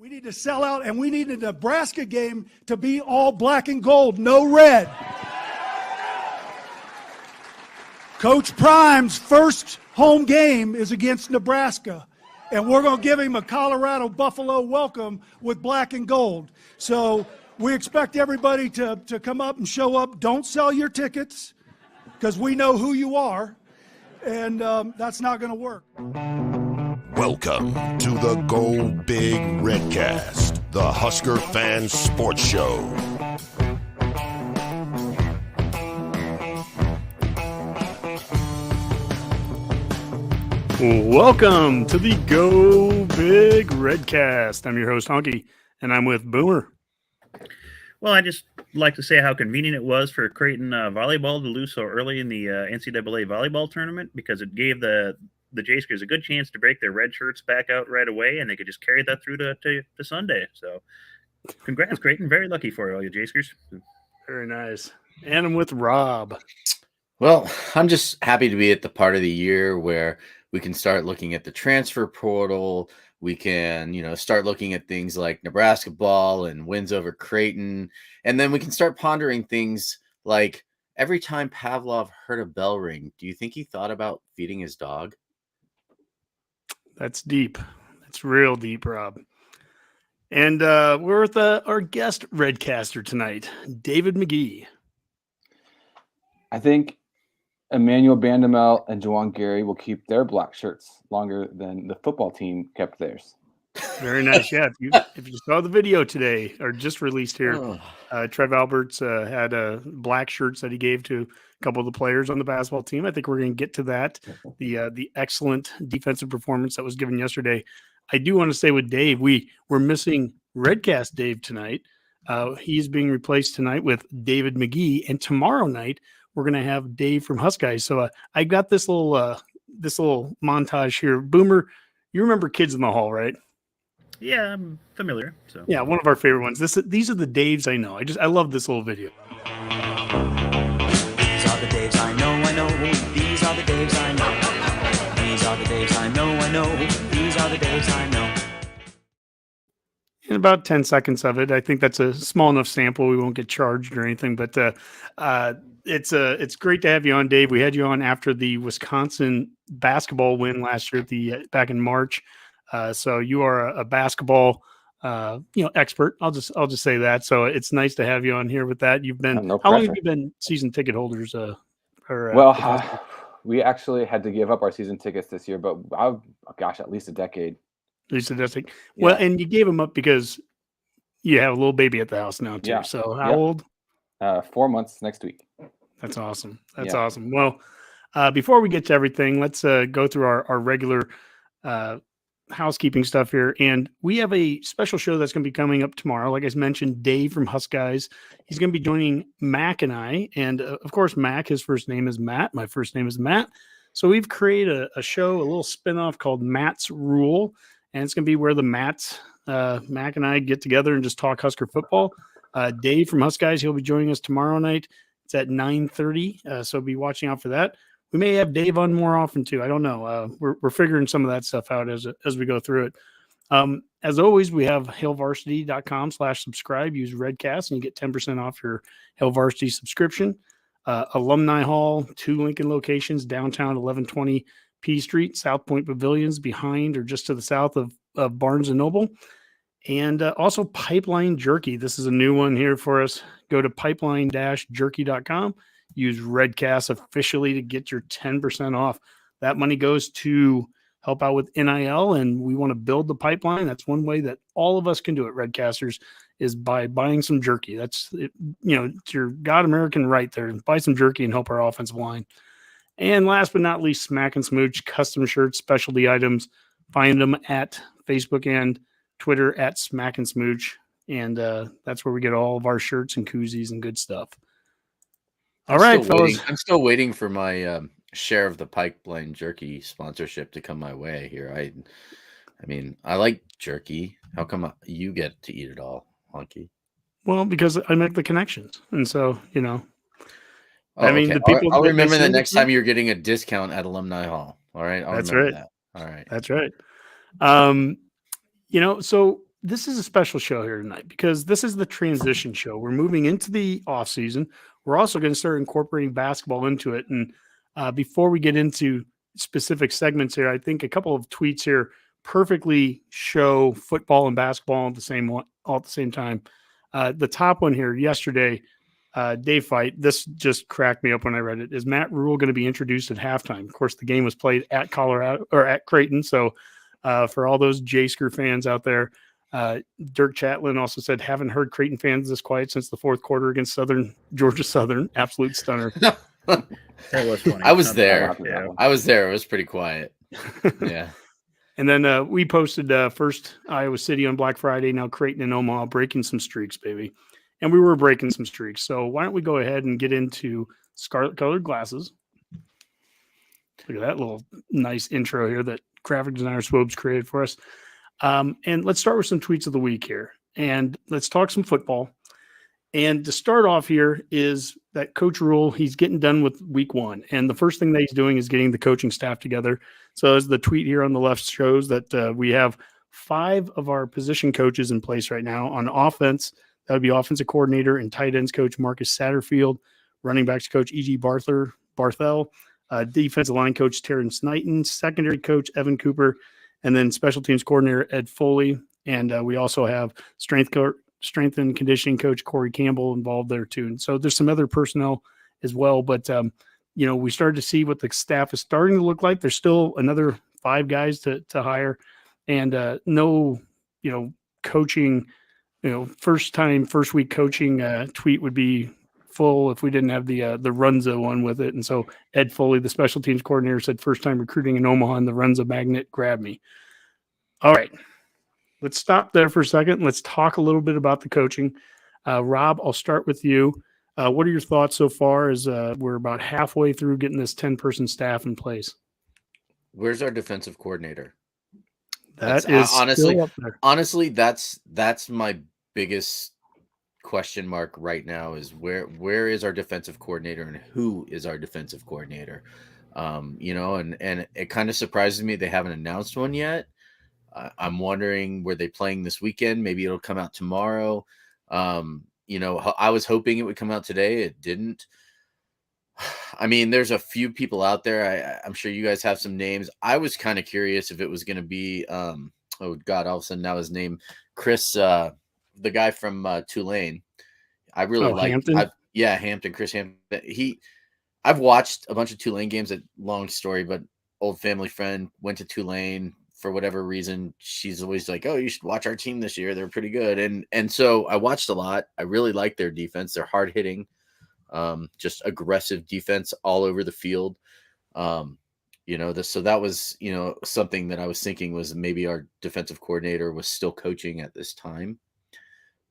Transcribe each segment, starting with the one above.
We need to sell out, and we need a Nebraska game to be all black and gold, no red. Coach Prime's first home game is against Nebraska, and we're going to give him a Colorado Buffalo welcome with black and gold. So we expect everybody to come up and show up. Don't sell your tickets because we know who you are, and that's not going to work. Welcome to the Go Big Redcast, the Husker Fan Sports Show. Welcome to the Go Big Redcast. I'm your host, Honky, and I'm with Boomer. Well, I just like to say how convenient it was for Creighton volleyball to lose so early in the NCAA volleyball tournament, because it gave the J-Skers a good chance to break their red shirts back out right away, and they could just carry that through to Sunday. So congrats, Creighton. Very lucky for all you J-Skers. Very nice. And I'm with Rob. Well, I'm just happy to be at the part of the year where we can start looking at the transfer portal. We can, start looking at things like Nebrasketball and wins over Creighton. And then we can start pondering things like, every time Pavlov heard a bell ring, do you think he thought about feeding his dog? That's deep. That's real deep, Rob. And we're with our guest Redcaster tonight, David McGee. I think Emmanuel Bandamel and Juwan Gary will keep their black shirts longer than the football team kept theirs. Very nice. Yeah, if you saw the video today, or just released here, Trev Alberts had black shirts that he gave to a couple of the players on the basketball team. I think we're going to get to that. The excellent defensive performance that was given yesterday. I do want to say with Dave, we're missing Redcast Dave tonight. He's being replaced tonight with David McGee, and tomorrow night we're going to have Dave from Huskies. So I got this little montage here. Boomer, you remember Kids in the Hall, right? Yeah, I'm familiar. So yeah, one of our favorite ones. These are the Daves I know. I love this little video. These are the Daves I know. These are the Daves I know. These are the Daves I know. These are the Daves I know. In about 10 seconds of it. I think that's a small enough sample. We won't get charged or anything, but it's great to have you on, Dave. We had you on after the Wisconsin basketball win last year back in March. So you are a basketball, expert. I'll just say that. So it's nice to have you on here with that. You've been, how long have you been season ticket holders? We actually had to give up our season tickets this year, but at least a decade. At least a decade. Yeah. Well, and you gave them up because you have a little baby at the house now too. Yeah. So how old? 4 months next week. That's awesome. That's awesome. Well, before we get to everything, let's go through our regular housekeeping stuff here. And we have a special show that's going to be coming up tomorrow. Like I mentioned, Dave from Huskies. He's going to be joining Mac and I. And of course, Mac, his first name is Matt. My first name is Matt. So we've created a show, a little spinoff called Matt's Rhule. And it's going to be where the Mac and I get together and just talk Husker football. Dave from Huskies, he'll be joining us tomorrow night. It's at 9:30. So be watching out for that. We may have Dave on more often too. I don't know. We're figuring some of that stuff out as we go through it. As always, we have hailvarsity.com/subscribe. Use Redcast and you get 10% off your Hail Varsity subscription. Alumni Hall, 2 Lincoln locations, downtown 1120 P Street, South Point Pavilions behind or just to the south of Barnes & Noble. And also Pipeline Jerky. This is a new one here for us. Go to pipeline-jerky.com. Use Redcast officially to get your 10% off. That money goes to help out with NIL, and we want to build the pipeline. That's one way that all of us can do it, Redcasters, is by buying some jerky. That's, it's your God American right there. Buy some jerky and help our offensive line. And last but not least, Smack and Smooch, custom shirts, specialty items. Find them at Facebook and Twitter at Smack and Smooch. And that's where we get all of our shirts and koozies and good stuff. All right, fellas. I'm still waiting for my share of the Pipeline Jerky sponsorship to come my way here. I mean, I like jerky. How come you get to eat it all, Honky? Well, because I make the connections. And so, I mean, the people. I'll remember the next time you're getting a discount at Alumni Hall. All right. That's right. That. All right. That's right. So this is a special show here tonight because this is the transition show. We're moving into the off season. We're also going to start incorporating basketball into it. And before we get into specific segments here, I think a couple of tweets here perfectly show football and basketball all at the same time. The top one here yesterday, Dave Fight, this just cracked me up when I read it. Is Matt Rhule going to be introduced at halftime? Of course, the game was played at Colorado or at Creighton. So for all those J-Screw fans out there, Dirk Chatlin also said, haven't heard Creighton fans this quiet since the fourth quarter against Georgia Southern. Absolute stunner. That was funny. I was there. Yeah. I was there. It was pretty quiet. Yeah. And then we posted first Iowa City on Black Friday, now Creighton and Omaha breaking some streaks, baby. And we were breaking some streaks. So why don't we go ahead and get into Scarlet Colored Glasses. Look at that little nice intro here that graphic designer Swobes created for us. And let's start with some tweets of the week here. And let's talk some football. And to start off here is that Coach Rhule, he's getting done with week 1. And the first thing that he's doing is getting the coaching staff together. So as the tweet here on the left shows that we have 5 of our position coaches in place right now. On offense, that would be offensive coordinator and tight ends coach Marcus Satterfield, running backs coach E.G. Barthel, defensive line coach Terrence Knighton, secondary coach Evan Cooper, and then special teams coordinator Ed Foley. And we also have strength and conditioning coach Corey Campbell involved there too. And so there's some other personnel as well. But, we started to see what the staff is starting to look like. There's still another 5 guys to hire, and no, coaching, first week coaching tweet would be full if we didn't have the Runza one with it. And so Ed Foley, the special teams coordinator, said first time recruiting in Omaha and the Runza magnet grabbed me. All right, let's stop there for a second. Let's talk a little bit about the coaching. Rob, I'll start with you. What are your thoughts so far as we're about halfway through getting this 10-person staff in place? Where's our defensive coordinator? That is honestly, that's my biggest question mark right now is where is our defensive coordinator and who is our defensive coordinator? And it kind of surprises me they haven't announced one yet. I'm wondering, were they playing this weekend? Maybe it'll come out tomorrow. I was hoping it would come out today. It didn't. I mean, there's a few people out there. I'm sure you guys have some names. I was kind of curious if it was going to be, all of a sudden now his name, Chris, the guy from Tulane. I really like Hampton. Hampton, Chris Hampton. I've watched a bunch of Tulane games. Long story, but old family friend went to Tulane for whatever reason. She's always like, "Oh, you should watch our team this year. They're pretty good." And so I watched a lot. I really like their defense. They're hard hitting. Just aggressive defense all over the field. So that was, something that I was thinking was maybe our defensive coordinator was still coaching at this time.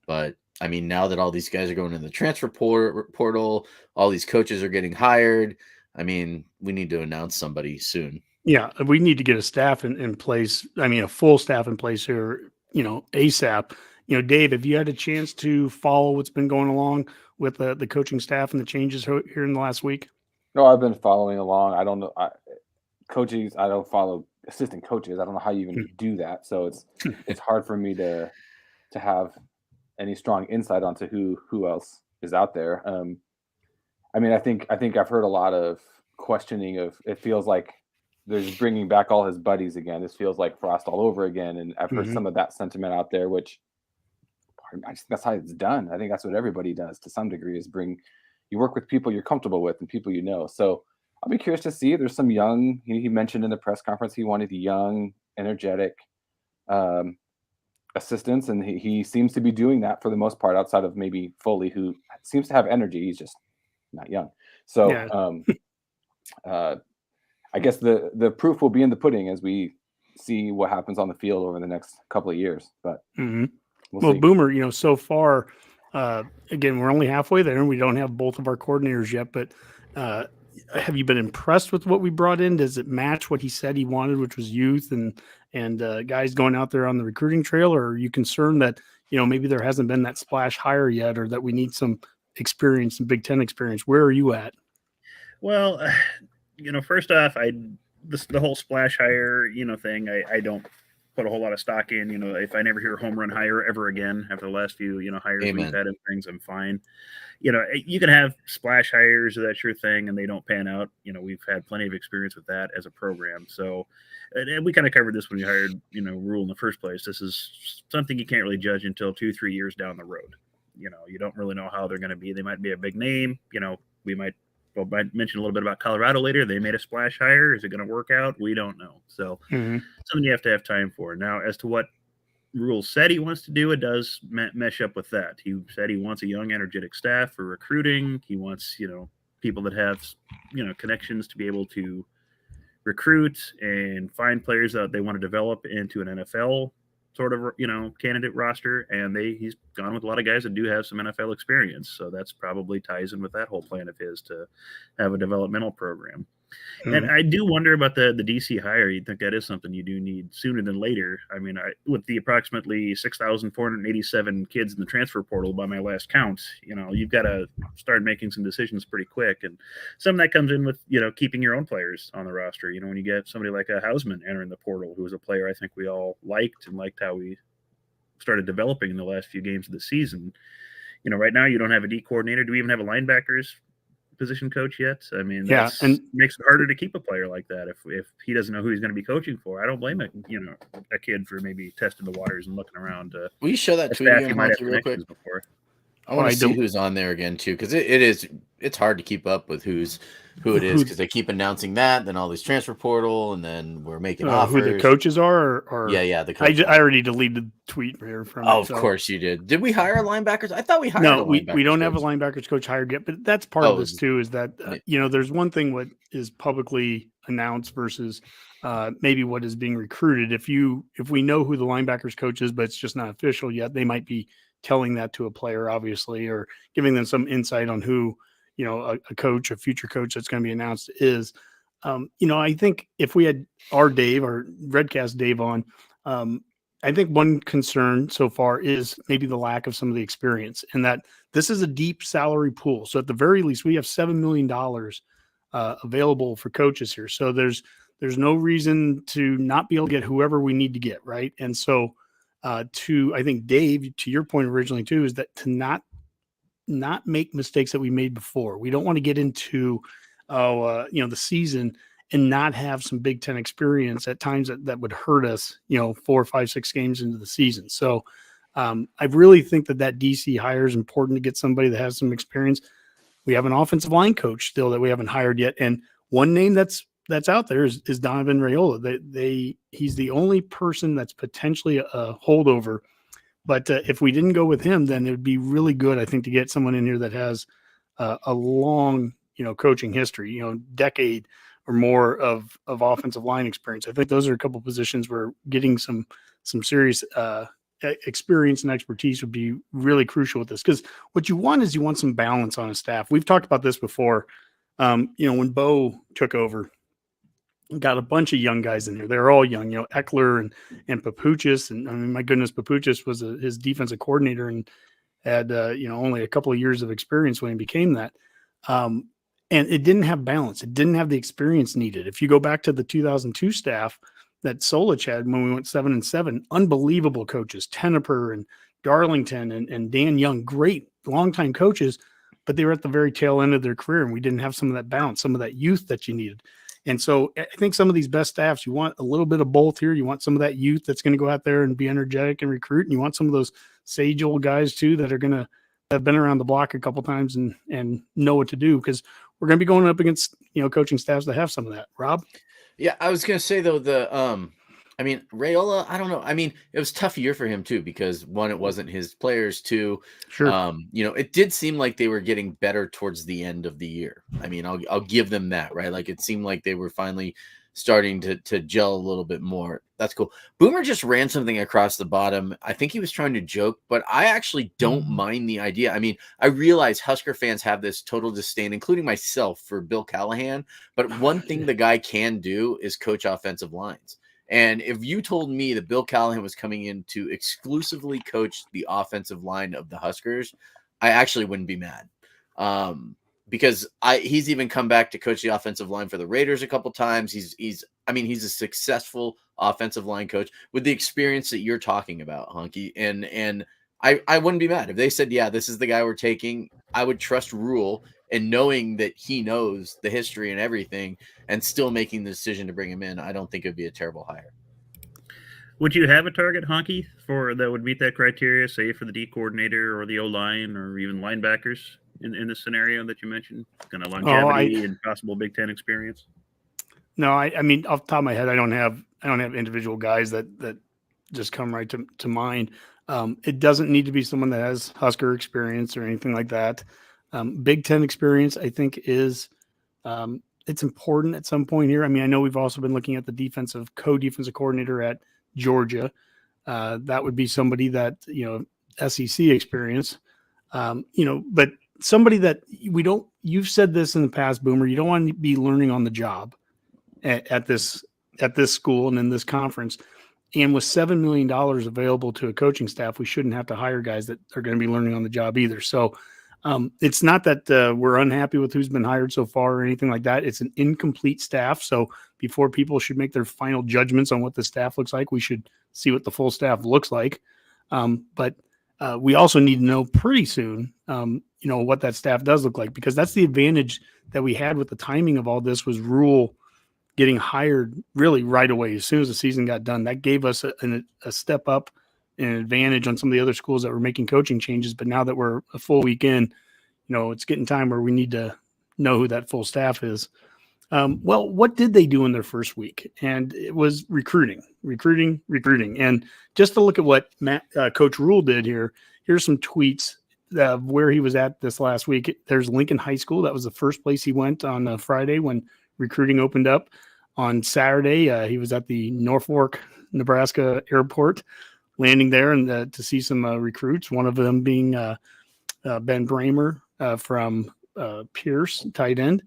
But I mean, now that all these guys are going in the transfer portal, all these coaches are getting hired. I mean, we need to announce somebody soon. Yeah, we need to get a staff in place. I mean, a full staff in place here, ASAP. Dave, have you had a chance to follow what's been going along with the coaching staff and the changes here in the last week? No, I've been following along. I don't know. Coaches, I don't follow assistant coaches. I don't know how you even do that. So it's hard for me to have any strong insight onto who else is out there. I mean, I think I've heard a lot of questioning of, it feels like there's bringing back all his buddies again. This feels like Frost all over again. And I've heard some of that sentiment out there, which I just think that's how it's done. I think that's what everybody does to some degree, is you work with people you're comfortable with and people you know. So I'll be curious to see. There's some young, he mentioned in the press conference, he wanted young, energetic assistants. And he seems to be doing that for the most part, outside of maybe Foley, who seems to have energy. He's just not young. So I guess the proof will be in the pudding as we see what happens on the field over the next couple of years. But we'll see. Boomer, so far, again, we're only halfway there and we don't have both of our coordinators yet, but have you been impressed with what we brought in? Does it match what he said he wanted, which was youth and guys going out there on the recruiting trail? Or are you concerned that, maybe there hasn't been that splash hire yet, or that we need some experience, some Big Ten experience? Where are you at? Well, first off, the whole splash hire, thing, I don't put a whole lot of stock in. If I never hear home run hire ever again after the last few, hires Amen. we've had and things, I'm fine. You can have splash hires or that sure thing, and they don't pan out. We've had plenty of experience with that as a program. So, and we kind of covered this when we hired, Rhule in the first place. This is something you can't really judge until 2-3 years down the road. You don't really know how they're going to be. They might be a big name. We might mention a little bit about Colorado later. They made a splash hire. Is it going to work out? We don't know. So something you have to have time for. Now, as to what Rhule said he wants to do, it does mesh up with that. He said he wants a young, energetic staff for recruiting. He wants, people that have, connections to be able to recruit and find players that they want to develop into an NFL sort of, candidate roster. And he's gone with a lot of guys that do have some NFL experience. So that's probably ties in with that whole plan of his to have a developmental program. And I do wonder about the DC hire. You'd think that is something you do need sooner than later. I mean, with the approximately 6,487 kids in the transfer portal by my last count, you've got to start making some decisions pretty quick. And some of that comes in with, keeping your own players on the roster. When you get somebody like a Hausman entering the portal, who was a player I think we all liked how we started developing in the last few games of the season. Right now you don't have a D coordinator. Do we even have a linebackers position coach yet? I mean, and makes it harder to keep a player like that if he doesn't know who he's going to be coaching for. I don't blame a kid for maybe testing the waters and looking around. Will you show that tweet again, Monty, real quick? Before. I want to see who's on there again too, because it's hard to keep up with who it is, because they keep announcing that, then all these transfer portal, and then we're making offers. Who the coaches are, or yeah, the coaches. I already deleted the tweet here from. Of course you did. Did we hire linebackers? I thought we hired. No, we don't have a linebackers coach hired yet, but that's part of this too. Is that there's one thing what is publicly announced versus maybe what is being recruited. If we know who the linebackers coach is, but it's just not official yet, they might be telling that to a player, obviously, or giving them some insight on who, a future coach that's going to be announced is. I think if we had our Redcast Dave on, I think one concern so far is maybe the lack of some of the experience, and that this is a deep salary pool. So at the very least, we have $7 million available for coaches here. So there's no reason to not be able to get whoever we need to get, right? And so I think Dave, to your point originally too, is that to not make mistakes that we made before. We don't want to get into the season and not have some Big Ten experience at times that would hurt us, 4, 5, 6 games into the season. So I really think that DC hire is important to get somebody that has some experience. We have an offensive line coach still that we haven't hired yet. And one name that's out there is Donovan Rhule. He's the only person that's potentially a holdover. But if we didn't go with him, then it would be really good, I think, to get someone in here that has a long, coaching history, decade or more of offensive line experience. I think those are a couple of positions where getting some serious experience and expertise would be really crucial with this. Because what you want is some balance on a staff. We've talked about this before. When Bo took over, got a bunch of young guys in here. They're all young, Eckler and Papuchis. And I mean, my goodness, Papuchis was his defensive coordinator and had, only a couple of years of experience when he became that. And it didn't have balance. It didn't have the experience needed. If you go back to the 2002 staff that Solich had when we went 7-7, unbelievable coaches, Teneper and Darlington and Dan Young, great longtime coaches, but they were at the very tail end of their career. And we didn't have some of that balance, some of that youth that you needed. And so I think some of these best staffs, you want a little bit of both here. You want some of that youth that's going to go out there and be energetic and recruit. And you want some of those sage old guys too, that are going to have been around the block a couple times and know what to do, because we're going to be going up against, coaching staffs that have some of that. Rob? Yeah, I was going to say though, Raiola, I don't know. I mean, it was a tough year for him too, because one, it wasn't his players. Two, sure. It did seem like they were getting better towards the end of the year. I mean, I'll give them that, right? Like it seemed like they were finally starting to gel a little bit more. That's cool. Boomer just ran something across the bottom. I think he was trying to joke, but I actually don't mind the idea. I mean, I realize Husker fans have this total disdain, including myself, for Bill Callahan. But one thing the guy can do is coach offensive lines. And if you told me that Bill Callahan was coming in to exclusively coach the offensive line of the Huskers, I actually wouldn't be mad. because he's even come back to coach the offensive line for the Raiders a couple times. He's a successful offensive line coach with the experience that you're talking about, Honky. And I wouldn't be mad if they said, yeah, this is the guy we're taking. I would trust Rhule, and knowing that he knows the history and everything and still making the decision to bring him in, I don't think it'd be a terrible hire. Would you have a target, Honky, that would meet that criteria, say for the D coordinator or the O-line or even linebackers in the scenario that you mentioned? Kind of longevity and possible Big Ten experience? No, I mean, off the top of my head, I don't have individual guys that just come right to mind. It doesn't need to be someone that has Husker experience or anything like that. Big Ten experience, I think, is it's important at some point here. I mean, I know we've also been looking at the co-defensive coordinator at Georgia. That would be somebody that, SEC experience, but somebody that you've said this in the past, Boomer, you don't want to be learning on the job at this school and in this conference. And with $7 million available to a coaching staff, we shouldn't have to hire guys that are going to be learning on the job either. So it's not that we're unhappy with who's been hired so far or anything like that. It's an incomplete staff. So before people should make their final judgments on what the staff looks like, we should see what the full staff looks like. But we also need to know pretty soon, what that staff does look like, because that's the advantage that we had with the timing of all this was Rhule getting hired really right away. As soon as the season got done, that gave us a step up, an advantage on some of the other schools that were making coaching changes. But now that we're a full week in, it's getting time where we need to know who that full staff is. Well, what did they do in their first week? And it was recruiting. And just to look at what Coach Rhule did here, here's some tweets of where he was at this last week. There's Lincoln High School. That was the first place he went on Friday when recruiting opened up. On Saturday, he was at the Norfolk, Nebraska airport, landing there and to see some recruits, one of them being Ben Bramer from Pierce, tight end.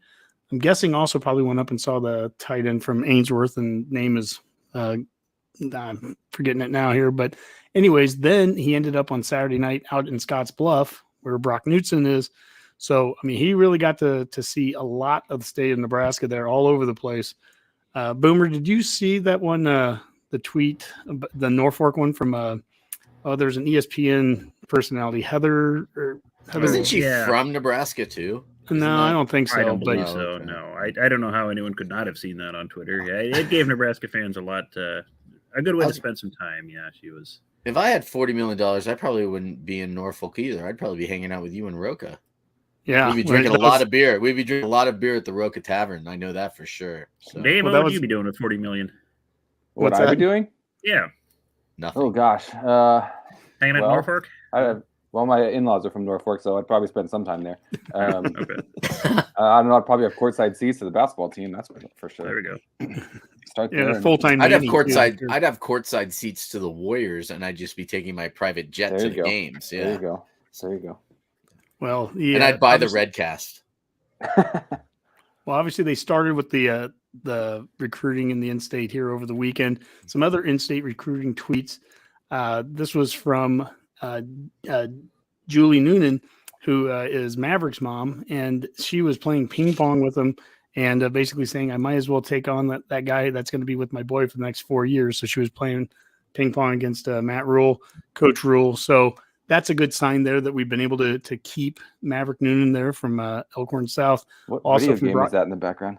I'm guessing also probably went up and saw the tight end from Ainsworth, and name is I'm forgetting it now here. But anyways, then he ended up on Saturday night out in Scotts Bluff where Brock Knutson is. So, I mean, he really got to see a lot of the state of Nebraska there, all over the place. Boomer, did you see that one, the tweet, the Norfolk one from there's an ESPN personality, Heather. Isn't she from Nebraska too? No, I don't think so. I don't believe so. Okay. No, I don't know how anyone could not have seen that on Twitter. Yeah, it gave Nebraska fans a good way to spend some time. Yeah, she was. If I had $40 million, I probably wouldn't be in Norfolk either. I'd probably be hanging out with you and Roca. Yeah, we'd be drinking a lot of beer. We'd be drinking a lot of beer at the Roca Tavern. I know that for sure. So. Dave, what would you be doing with $40 million? What I be doing? Yeah. Nothing. Oh gosh. Hanging out in Norfolk? My in-laws are from Norfolk, so I'd probably spend some time there. Okay. I don't know. I'd probably have courtside seats to the basketball team. That's for sure. There we go. Start there. Full-time. I'd have courtside seats to the Warriors, and I'd just be taking my private jet to the games. Yeah. There you go. Well, yeah, and I'd buy the Redcast. Well, obviously they started with the recruiting in the in-state here over the weekend. Some other in-state recruiting tweets. This was from Julie Noonan, who is Maverick's mom, and she was playing ping pong with him and basically saying, I might as well take on that guy that's going to be with my boy for the next 4 years. So she was playing ping pong against Matt Rhule, Coach Rhule. So that's a good sign there that we've been able to keep Maverick Noonan there from Elkhorn South. What video game is that in the background?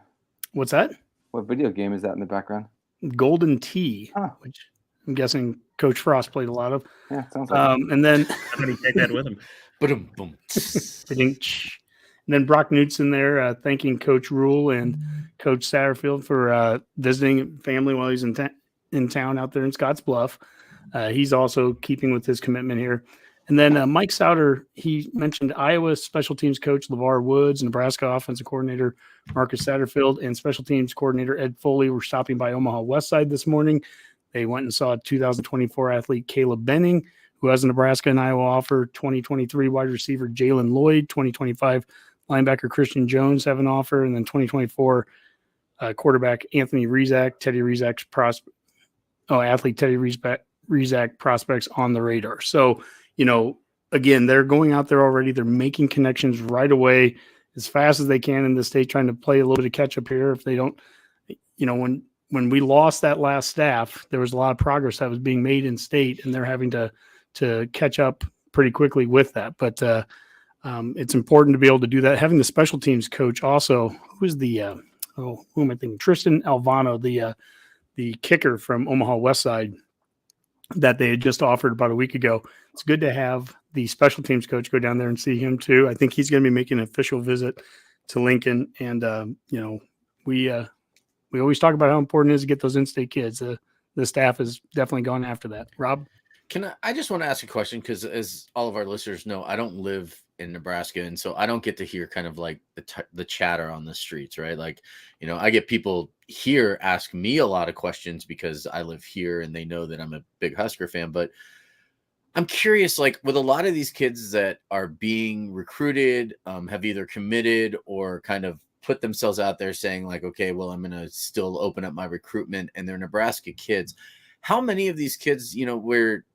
What's that? What video game is that in the background? Golden Tee, which I'm guessing Coach Frost played a lot of. Yeah, sounds like and then somebody take that with him. Boom. And then Brock Knutson there thanking Coach Rhule and Coach Satterfield for visiting family while he's in town out there in Scotts Bluff. He's also keeping with his commitment here. And then Mike Sauter, he mentioned Iowa special teams coach LeVar Woods, Nebraska offensive coordinator Marcus Satterfield, and special teams coordinator Ed Foley were stopping by Omaha Westside this morning. They went and saw 2024 athlete Caleb Benning, who has a Nebraska and Iowa offer, 2023 wide receiver Jalen Lloyd, 2025 linebacker Christian Jones have an offer, and then 2024 quarterback Anthony Rizak, athlete Teddy Rizak prospects on the radar. So, again, they're going out there already. They're making connections right away. as fast as they can in the state, trying to play a little bit of catch up here. If they don't, when we lost that last staff, there was a lot of progress that was being made in state, and they're having to catch up pretty quickly with that. But it's important to be able to do that. Having the special teams coach also, who's the who am I thinking? Tristan Alvano, the kicker from Omaha West Side that they had just offered about a week ago. It's good to have the special teams coach go down there and see him too. I think he's going to be making an official visit to Lincoln. And, we always talk about how important it is to get those in-state kids. The staff has definitely gone after that. Rob? I just want to ask a question, because as all of our listeners know, I don't live in Nebraska, and so I don't get to hear kind of like the chatter on the streets, right? Like, I get people here ask me a lot of questions because I live here and they know that I'm a big Husker fan. But I'm curious, like, with a lot of these kids that are being recruited, have either committed or kind of put themselves out there saying like, okay, well, I'm going to still open up my recruitment, and they're Nebraska kids. How many of these kids, where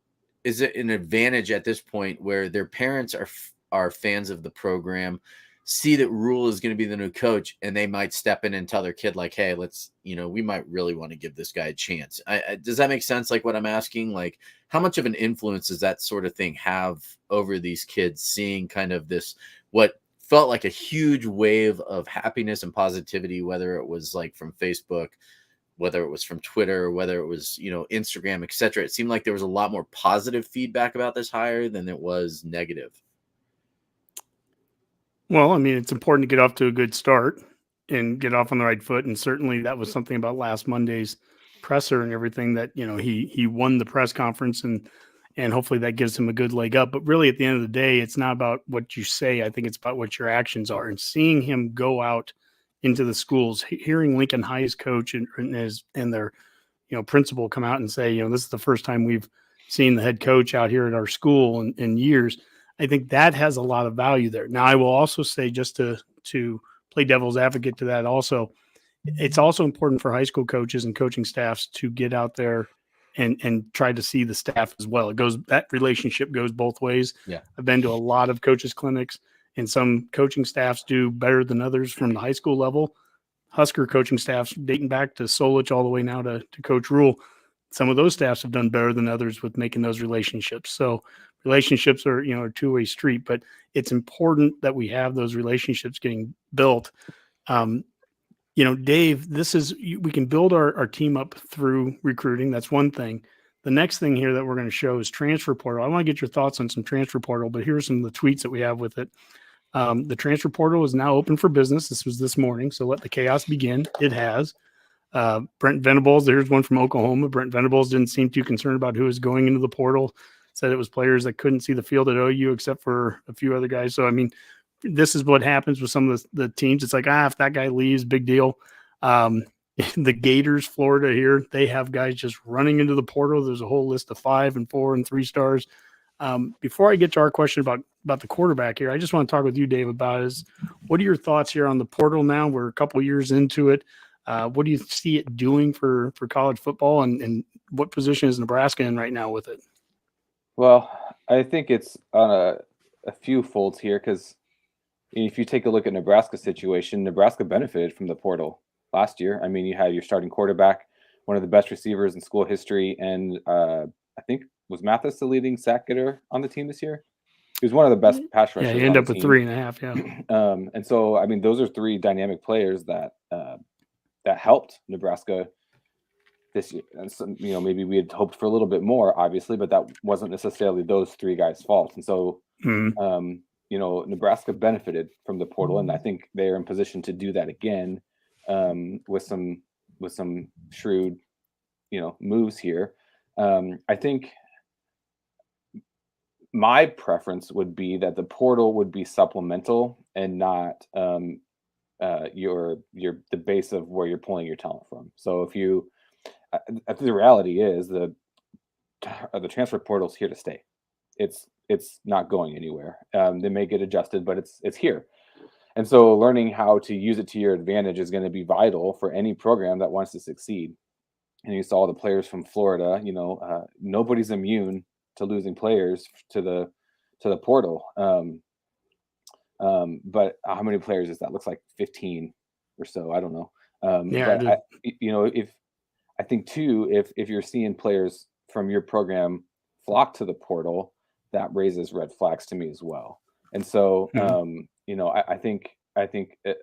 is it an advantage at this point where their parents are fans of the program, see that Rhule is going to be the new coach, and they might step in and tell their kid like, hey, let's, we might really want to give this guy a chance. Does that make sense? Like what I'm asking, like how much of an influence does that sort of thing have over these kids seeing kind of this, what felt like a huge wave of happiness and positivity, whether it was like from Facebook, whether it was from Twitter, whether it was, Instagram, et cetera. It seemed like there was a lot more positive feedback about this hire than it was negative. Well, I mean, it's important to get off to a good start and get off on the right foot. And certainly that was something about last Monday's presser and everything that, he won the press conference, and hopefully that gives him a good leg up. But really at the end of the day, it's not about what you say. I think it's about what your actions are, and seeing him go out into the schools, hearing Lincoln High's coach and their, principal come out and say, this is the first time we've seen the head coach out here at our school in years. I think that has a lot of value there. Now, I will also say, just to play devil's advocate to that also, it's also important for high school coaches and coaching staffs to get out there and try to see the staff as well. That relationship goes both ways. Yeah. I've been to a lot of coaches clinics, and some coaching staffs do better than others from the high school level. Husker coaching staffs dating back to Solich all the way now to Coach Rhule. Some of those staffs have done better than others with making those relationships. So relationships are, a two-way street, but it's important that we have those relationships getting built. Dave, we can build our team up through recruiting. That's one thing. The next thing here that we're going to show is transfer portal. I want to get your thoughts on some transfer portal, but here's some of the tweets that we have with it. The transfer portal is now open for business. This was this morning, so let the chaos begin. It has. Brent Venables, there's one from Oklahoma. Brent Venables didn't seem too concerned about who was going into the portal. Said it was players that couldn't see the field at OU except for a few other guys. So, I mean, this is what happens with some of the teams. It's like, if that guy leaves, big deal. The Gators, Florida here, they have guys just running into the portal. There's a whole list of 5 and 4 and 3 stars. Before I get to our question about the quarterback here, I just want to talk with you, Dave, about what are your thoughts here on the portal now? We're a couple years into it. What do you see it doing for college football, and what position is Nebraska in right now with it? Well, I think it's on a few folds here, because if you take a look at Nebraska's situation, Nebraska benefited from the portal last year. I mean, you had your starting quarterback, one of the best receivers in school history, and I think was Mathis the leading sack getter on the team this year? He was one of the best pass rushers. Yeah, he ended up with 3.5. Yeah. And so, I mean, those are 3 dynamic players that helped Nebraska this year. And so, maybe we had hoped for a little bit more, obviously, but that wasn't necessarily those 3 guys' fault. And so, Nebraska benefited from the portal, and I think they're in position to do that again with some shrewd, moves here. I think my preference would be that the portal would be supplemental and not the base of where you're pulling your talent from. So if you, the reality is the transfer portal is here to stay. It's not going anywhere. They may get adjusted, but it's here. And so learning how to use it to your advantage is going to be vital for any program that wants to succeed. And you saw the players from Florida, nobody's immune to losing players to the portal. But how many players is that? Looks like 15 or so. I don't know. Yeah, but I think too, if you're seeing players from your program flock to the portal, that raises red flags to me as well. And so, I think it,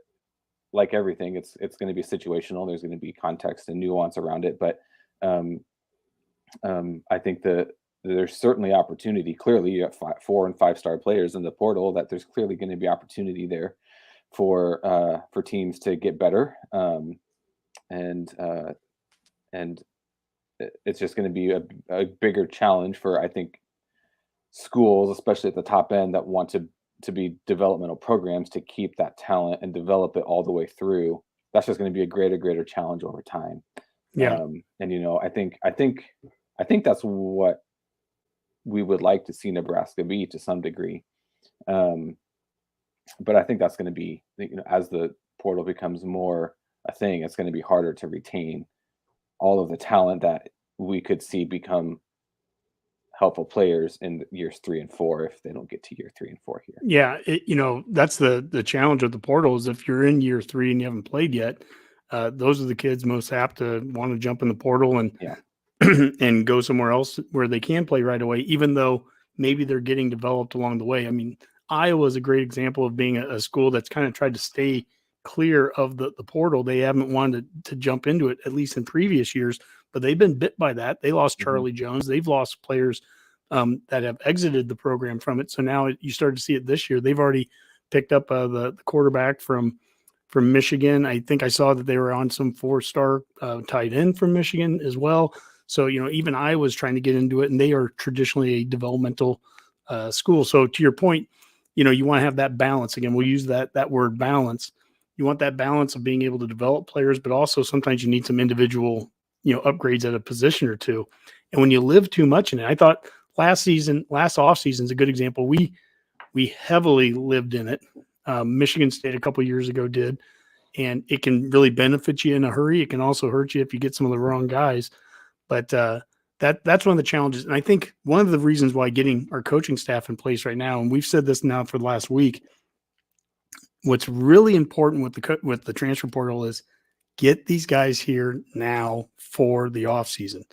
like everything, it's going to be situational. There's going to be context and nuance around it, but I think that there's certainly opportunity. Clearly, you have 4 and 5-star players in the portal. That there's clearly going to be opportunity there for teams to get better, and it's just going to be a bigger challenge for, I think, schools, especially at the top end, that want to be developmental programs, to keep that talent and develop it all the way through. That's just going to be a greater challenge over time. Yeah. I think that's what we would like to see Nebraska be to some degree. But I think that's going to be, as the portal becomes more a thing, it's going to be harder to retain all of the talent that we could see become helpful players in years 3 and 4 if they don't get to year 3 and 4 here. Yeah, that's the challenge of the portal is if you're in year 3 and you haven't played yet, those are the kids most apt to want to jump in the portal and and go somewhere else where they can play right away, even though maybe they're getting developed along the way. I mean, Iowa is a great example of being a school that's kind of tried to stay clear of the portal. They haven't wanted to jump into it, at least in previous years, but they've been bit by that. They lost Charlie Jones. They've lost players that have exited the program from it. So now you start to see it this year. They've already picked up the quarterback from Michigan. I think I saw that they were on some 4-star tight end from Michigan as well. So, even Iowa's trying to get into it, and they are traditionally a developmental school. So to your point, you want to have that balance. Again, we'll use that word balance. You want that balance of being able to develop players, but also sometimes you need some individual, upgrades at a position or two. And when you live too much in it, I thought last off season is a good example. We heavily lived in it. Michigan State a couple years ago did, and it can really benefit you in a hurry. It can also hurt you if you get some of the wrong guys. But that's one of the challenges. And I think one of the reasons why getting our coaching staff in place right now, and we've said this now for the last week, what's really important with the transfer portal is get these guys here now for the offseason.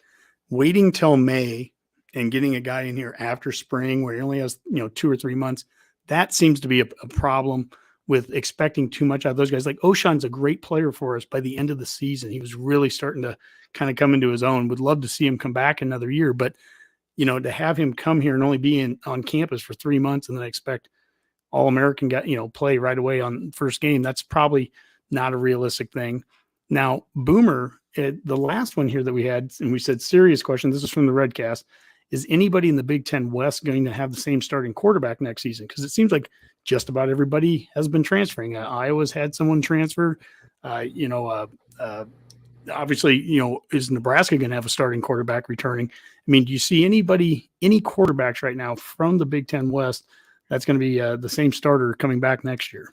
Waiting till May and getting a guy in here after spring where he only has 2 or 3 months, that seems to be a problem with expecting too much out of those guys. Like O'Shawn's a great player for us by the end of the season. He was really starting to kind of come into his own. Would love to see him come back another year, but to have him come here and only be on campus for 3 months and then expect All-American guy, play right away on first game, that's probably not a realistic thing. Now, Boomer, the last one here that we had, and we said serious question, this is from the Redcast, is anybody in the Big Ten West going to have the same starting quarterback next season? Because it seems like just about everybody has been transferring. Iowa's had someone transfer. Obviously, is Nebraska going to have a starting quarterback returning? I mean, do you see any quarterbacks right now from the Big Ten West that's going to be the same starter coming back next year?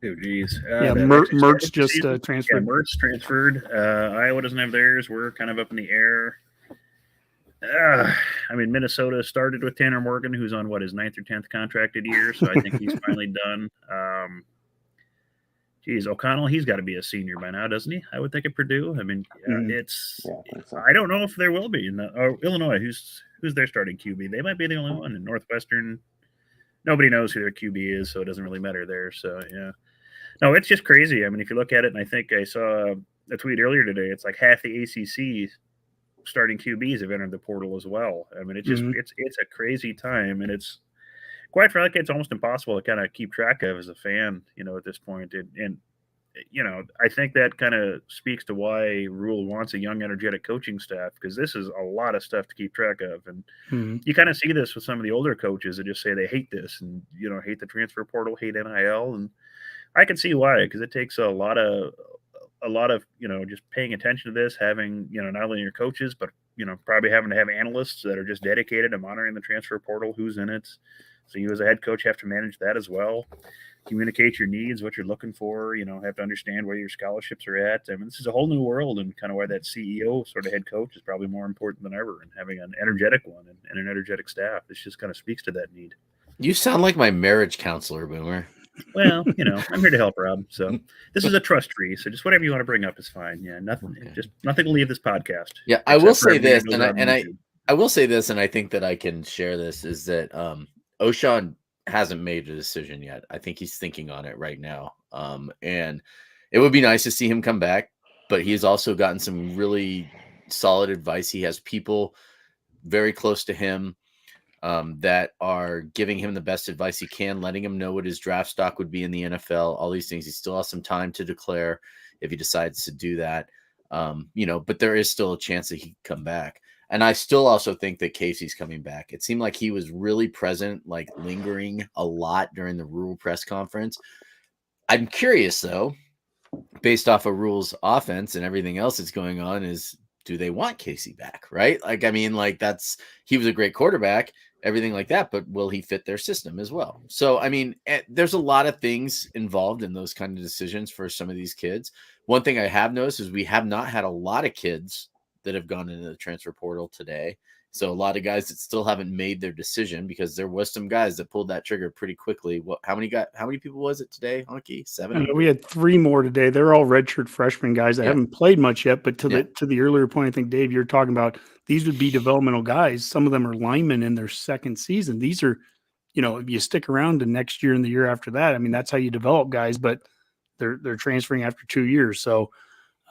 Oh, geez. Mertz just transferred. Yeah, Mertz transferred. Iowa doesn't have theirs. We're kind of up in the air. Minnesota started with Tanner Morgan, who's on his 9th or 10th contracted year, so I think he's finally done. O'Connell, he's got to be a senior by now, doesn't he? I would think at Purdue. I mean, I don't know if there will be in Illinois. Who's their starting QB? They might be the only one in Northwestern. Nobody knows who their QB is, so it doesn't really matter there. So yeah, no, it's just crazy. I mean, if you look at it, and I think I saw a tweet earlier today, it's like half the ACC starting QBs have entered the portal as well. I mean, it's just it's a crazy time, and it's quite frankly, it's almost impossible to kind of keep track of as a fan, at this point. And I think that kind of speaks to why Rhule wants a young, energetic coaching staff, because this is a lot of stuff to keep track of. And you kind of see this with some of the older coaches that just say they hate this and, hate the transfer portal, hate NIL. And I can see why, because it takes a lot of, just paying attention to this, having, not only your coaches, but, probably having to have analysts that are just dedicated to monitoring the transfer portal, who's in it. So you as a head coach have to manage that as well. Communicate your needs, what you're looking for, have to understand where your scholarships are at. I mean, this is a whole new world, and kind of why that CEO sort of head coach is probably more important than ever, and having an energetic one and an energetic staff. This just kind of speaks to that need. You sound like my marriage counselor, Boomer. Well, I'm here to help, Rob. So this is a trust tree. So just whatever you want to bring up is fine. Yeah, nothing. Okay. Just nothing will leave this podcast. Yeah, I will say this, I will say this, and I think that I can share this, is that O'Shawn hasn't made a decision yet. I think he's thinking on it right now. And it would be nice to see him come back, but he's also gotten some really solid advice. He has people very close to him that are giving him the best advice he can, letting him know what his draft stock would be in the NFL, all these things. He still has some time to declare if he decides to do that. But there is still a chance that he could come back. And I still also think that Casey's coming back. It seemed like he was really present, like lingering a lot during the Rhule press conference. I'm curious, though, based off of Rhule's offense and everything else that's going on, is do they want Casey back, right? He was a great quarterback, everything like that, but will he fit their system as well? So, there's a lot of things involved in those kind of decisions for some of these kids. One thing I have noticed is we have not had a lot of kids that have gone into the transfer portal today. So a lot of guys that still haven't made their decision, because there was some guys that pulled that trigger pretty quickly. How many people was it today, Honky? 7? We had 3 more today. They're all redshirt freshman guys that haven't played much yet. But to the earlier point, I think, Dave, you're talking about, these would be developmental guys. Some of them are linemen in their second season. These are, if you stick around to next year and the year after that, that's how you develop guys. But they're transferring after 2 years. So,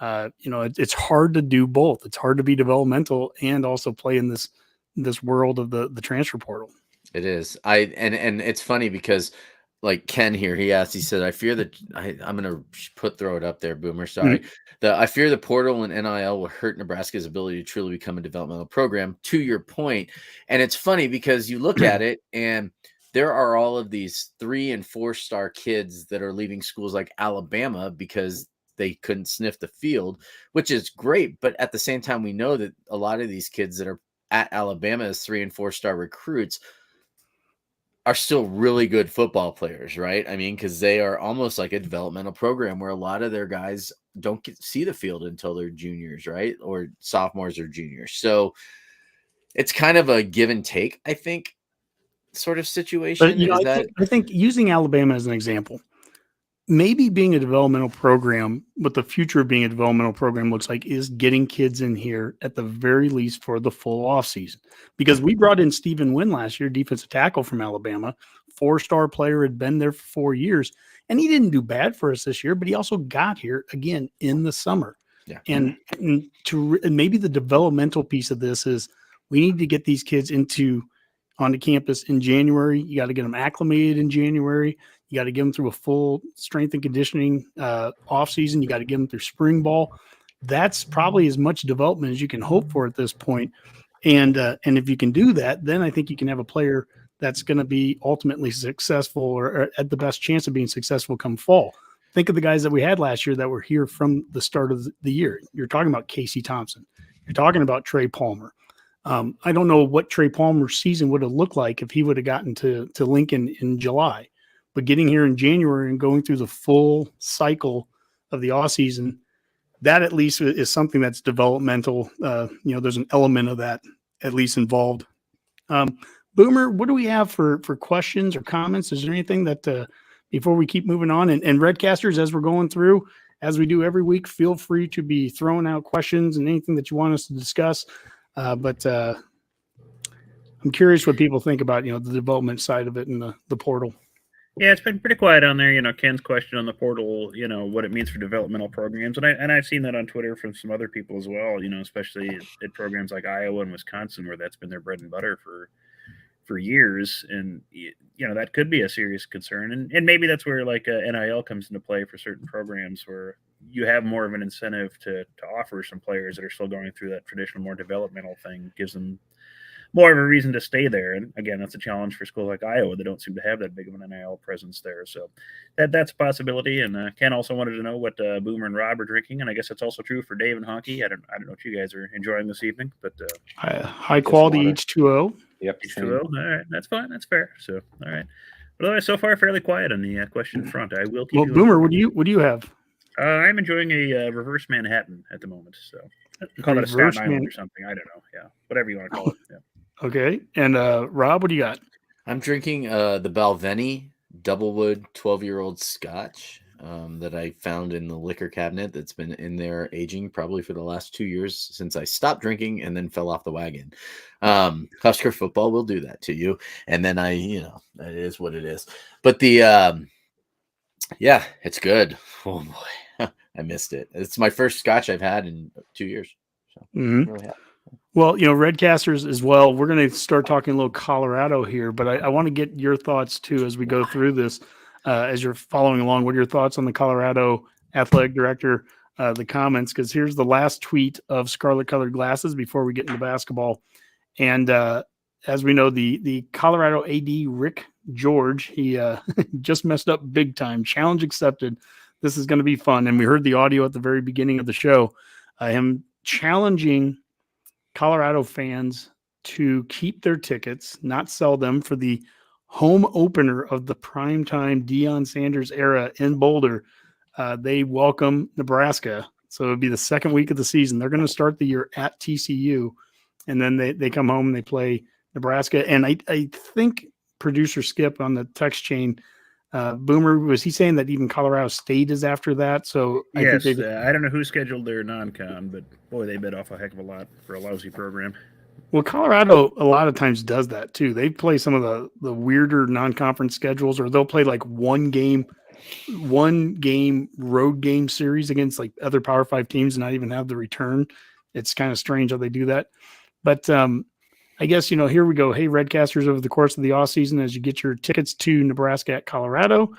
it's hard to do both. It's hard to be developmental and also play in this world of the transfer portal. It is. And it's funny because, like Ken here, he said, I fear that I'm going to throw it up there, Boomer. Sorry. I fear the portal and NIL will hurt Nebraska's ability to truly become a developmental program, to your point. And it's funny because you look at it and there are all of these 3- and 4-star kids that are leaving schools like Alabama because they couldn't sniff the field, which is great. But at the same time, we know that a lot of these kids that are at Alabama as 3- and 4-star recruits are still really good football players, right? Because they are almost like a developmental program where a lot of their guys don't see the field until they're juniors, right? Or sophomores or juniors. So it's kind of a give and take, I think, sort of situation. But, I think using Alabama as an example, maybe being a developmental program, what the future of being a developmental program looks like is getting kids in here at the very least for the full offseason. Because we brought in Stephen Wynn last year, defensive tackle from Alabama, 4-star player, had been there for 4 years, and he didn't do bad for us this year, but he also got here again in the summer. Yeah. And maybe the developmental piece of this is we need to get these kids onto campus in January. You got to get them acclimated in January. You got to get them through a full strength and conditioning off season. You got to get them through spring ball. That's probably as much development as you can hope for at this point. And if you can do that, then I think you can have a player that's going to be ultimately successful or at the best chance of being successful come fall. Think of the guys that we had last year that were here from the start of the year. You're talking about Casey Thompson. You're talking about Trey Palmer. I don't know what Trey Palmer's season would have looked like if he would have gotten to Lincoln in July. But getting here in January and going through the full cycle of the off season, that at least is something that's developmental. There's an element of that at least involved. Boomer, what do we have for questions or comments? Is there anything that before we keep moving on? And Redcasters, as we're going through, as we do every week, feel free to be throwing out questions and anything that you want us to discuss. But I'm curious what people think about, the development side of it and the portal. Yeah, it's been pretty quiet on there. Ken's question on the portal, what it means for developmental programs. And I've seen that on Twitter from some other people as well, especially at programs like Iowa and Wisconsin, where that's been their bread and butter for years. And, that could be a serious concern. And maybe that's where like NIL comes into play for certain programs where you have more of an incentive to offer some players that are still going through that traditional, more developmental thing, gives them more of a reason to stay there. And again, that's a challenge for schools like Iowa that don't seem to have that big of an NIL presence there. So that's a possibility. And Ken also wanted to know what Boomer and Rob are drinking. And I guess that's also true for Dave and Honky. I don't know what you guys are enjoying this evening, but high quality H2O. Yep. H2O. All right. That's fine. That's fair. So, all right. But otherwise, so far, fairly quiet on the question front. I will keep Boomer, what do you have? I'm enjoying a reverse Manhattan at the moment. So call it a Staten Island or something. I don't know. Yeah. Whatever you want to call it. Yeah. Okay. And Rob, what do you got? I'm drinking the Balvenie Doublewood 12-year-old Scotch that I found in the liquor cabinet that's been in there aging probably for the last 2 years since I stopped drinking and then fell off the wagon. Husker football will do that to you. And then it is what it is. But yeah, it's good. Oh boy, I missed it. It's my first Scotch I've had in 2 years. So really happy. Well, Redcasters as well. We're going to start talking a little Colorado here, but I want to get your thoughts too as we go through this. As you're following along, what are your thoughts on the Colorado athletic director, the comments? Because here's the last tweet of Scarlet Colored Glasses before we get into basketball. And as we know, the Colorado AD, Rick George, he just messed up big time. Challenge accepted. This is going to be fun. And we heard the audio at the very beginning of the show, him challenging Colorado fans to keep their tickets, not sell them for the home opener of the primetime Deion Sanders era in Boulder. They welcome Nebraska. So it'll be the second week of the season. They're going to start the year at TCU, and then they come home and they play Nebraska. And I think producer Skip on the text chain, Boomer, was he saying that even Colorado State is after that? So yes, I don't know who scheduled their non-con, but boy, they bit off a heck of a lot for a lousy program. Well, Colorado a lot of times does that too. They play some of the weirder non-conference schedules, or they'll play like one game road game series against like other Power 5 teams and not even have the return. It's kind of strange how they do that. But I guess, here we go. Hey, Redcasters, over the course of the off season, as you get your tickets to Nebraska at Colorado,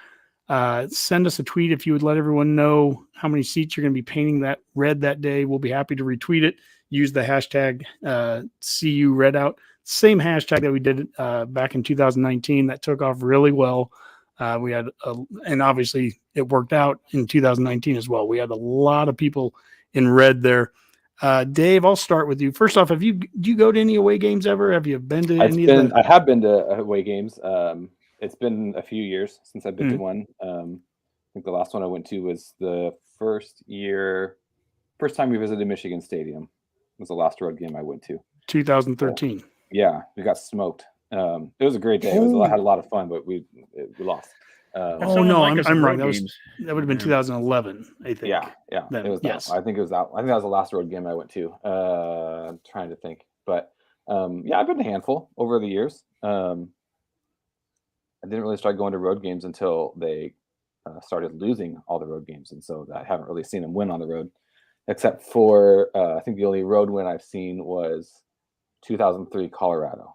send us a tweet if you would let everyone know how many seats you're going to be painting that red that day. We'll be happy to retweet it. Use the hashtag CU Redout, same hashtag that we did back in 2019 that took off really well. We had, and obviously it worked out in 2019 as well. We had a lot of people in red there. Dave, I'll start with you. First off, do you go to any away games ever? Have you been to any of them? I have been to away games. It's been a few years since I've been to one. I think the last one I went to was the first time we visited Michigan Stadium. It was the last road game I went to. 2013. Yeah, we got smoked. It was a great day. I had a lot of fun, but we lost. No, I'm wrong. That would have been 2011, I think. Yeah. Then, it was yes. I think it was that. I think that was the last road game I went to. I'm trying to think, but I've been to a handful over the years. I didn't really start going to road games until they started losing all the road games, and so I haven't really seen them win on the road, except for I think the only road win I've seen was 2003 Colorado.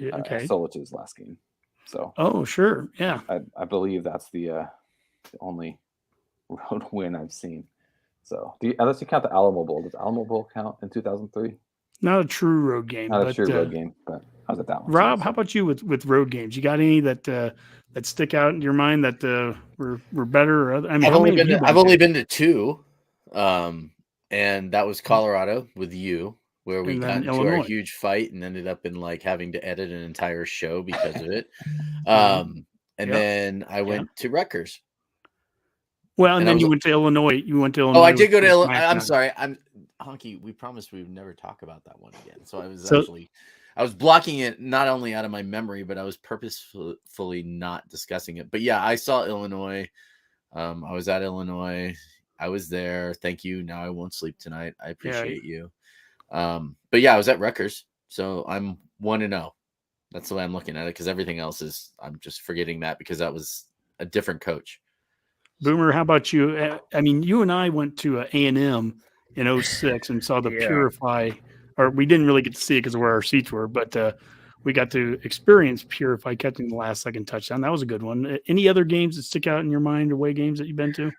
Okay. Solich's last game. So. Oh, sure. Yeah. I believe that's the only road win I've seen. So, unless you count the Alamo Bowl, does Alamo Bowl count in 2003? Not a true road game. Not a true road game, but I was at that one. Rob, how about you with road games? You got any that stick out in your mind that were better? Or I mean, I've only been to two, and that was Colorado with you, where we got into our huge fight and ended up in like having to edit an entire show because of it. Then I went to Rutgers. Well, and then you went to Illinois. Oh, I did go to Illinois. I'm sorry. Honky, we promised we would never talk about that one again. So I was blocking it not only out of my memory, but I was purposefully not discussing it. But yeah, I saw Illinois. I was at Illinois. I was there. Thank you. Now I won't sleep tonight. I appreciate you. But yeah, I was at Rutgers. So I'm 1-0. That's the way I'm looking at it, because everything else I'm just forgetting that because that was a different coach. Boomer, how about you? I mean, you and I went to A&M in 06 and saw the Purify, or we didn't really get to see it because of where our seats were, but we got to experience Purify catching the last second touchdown. That was a good one. Any other games that stick out in your mind, away games that you've been to?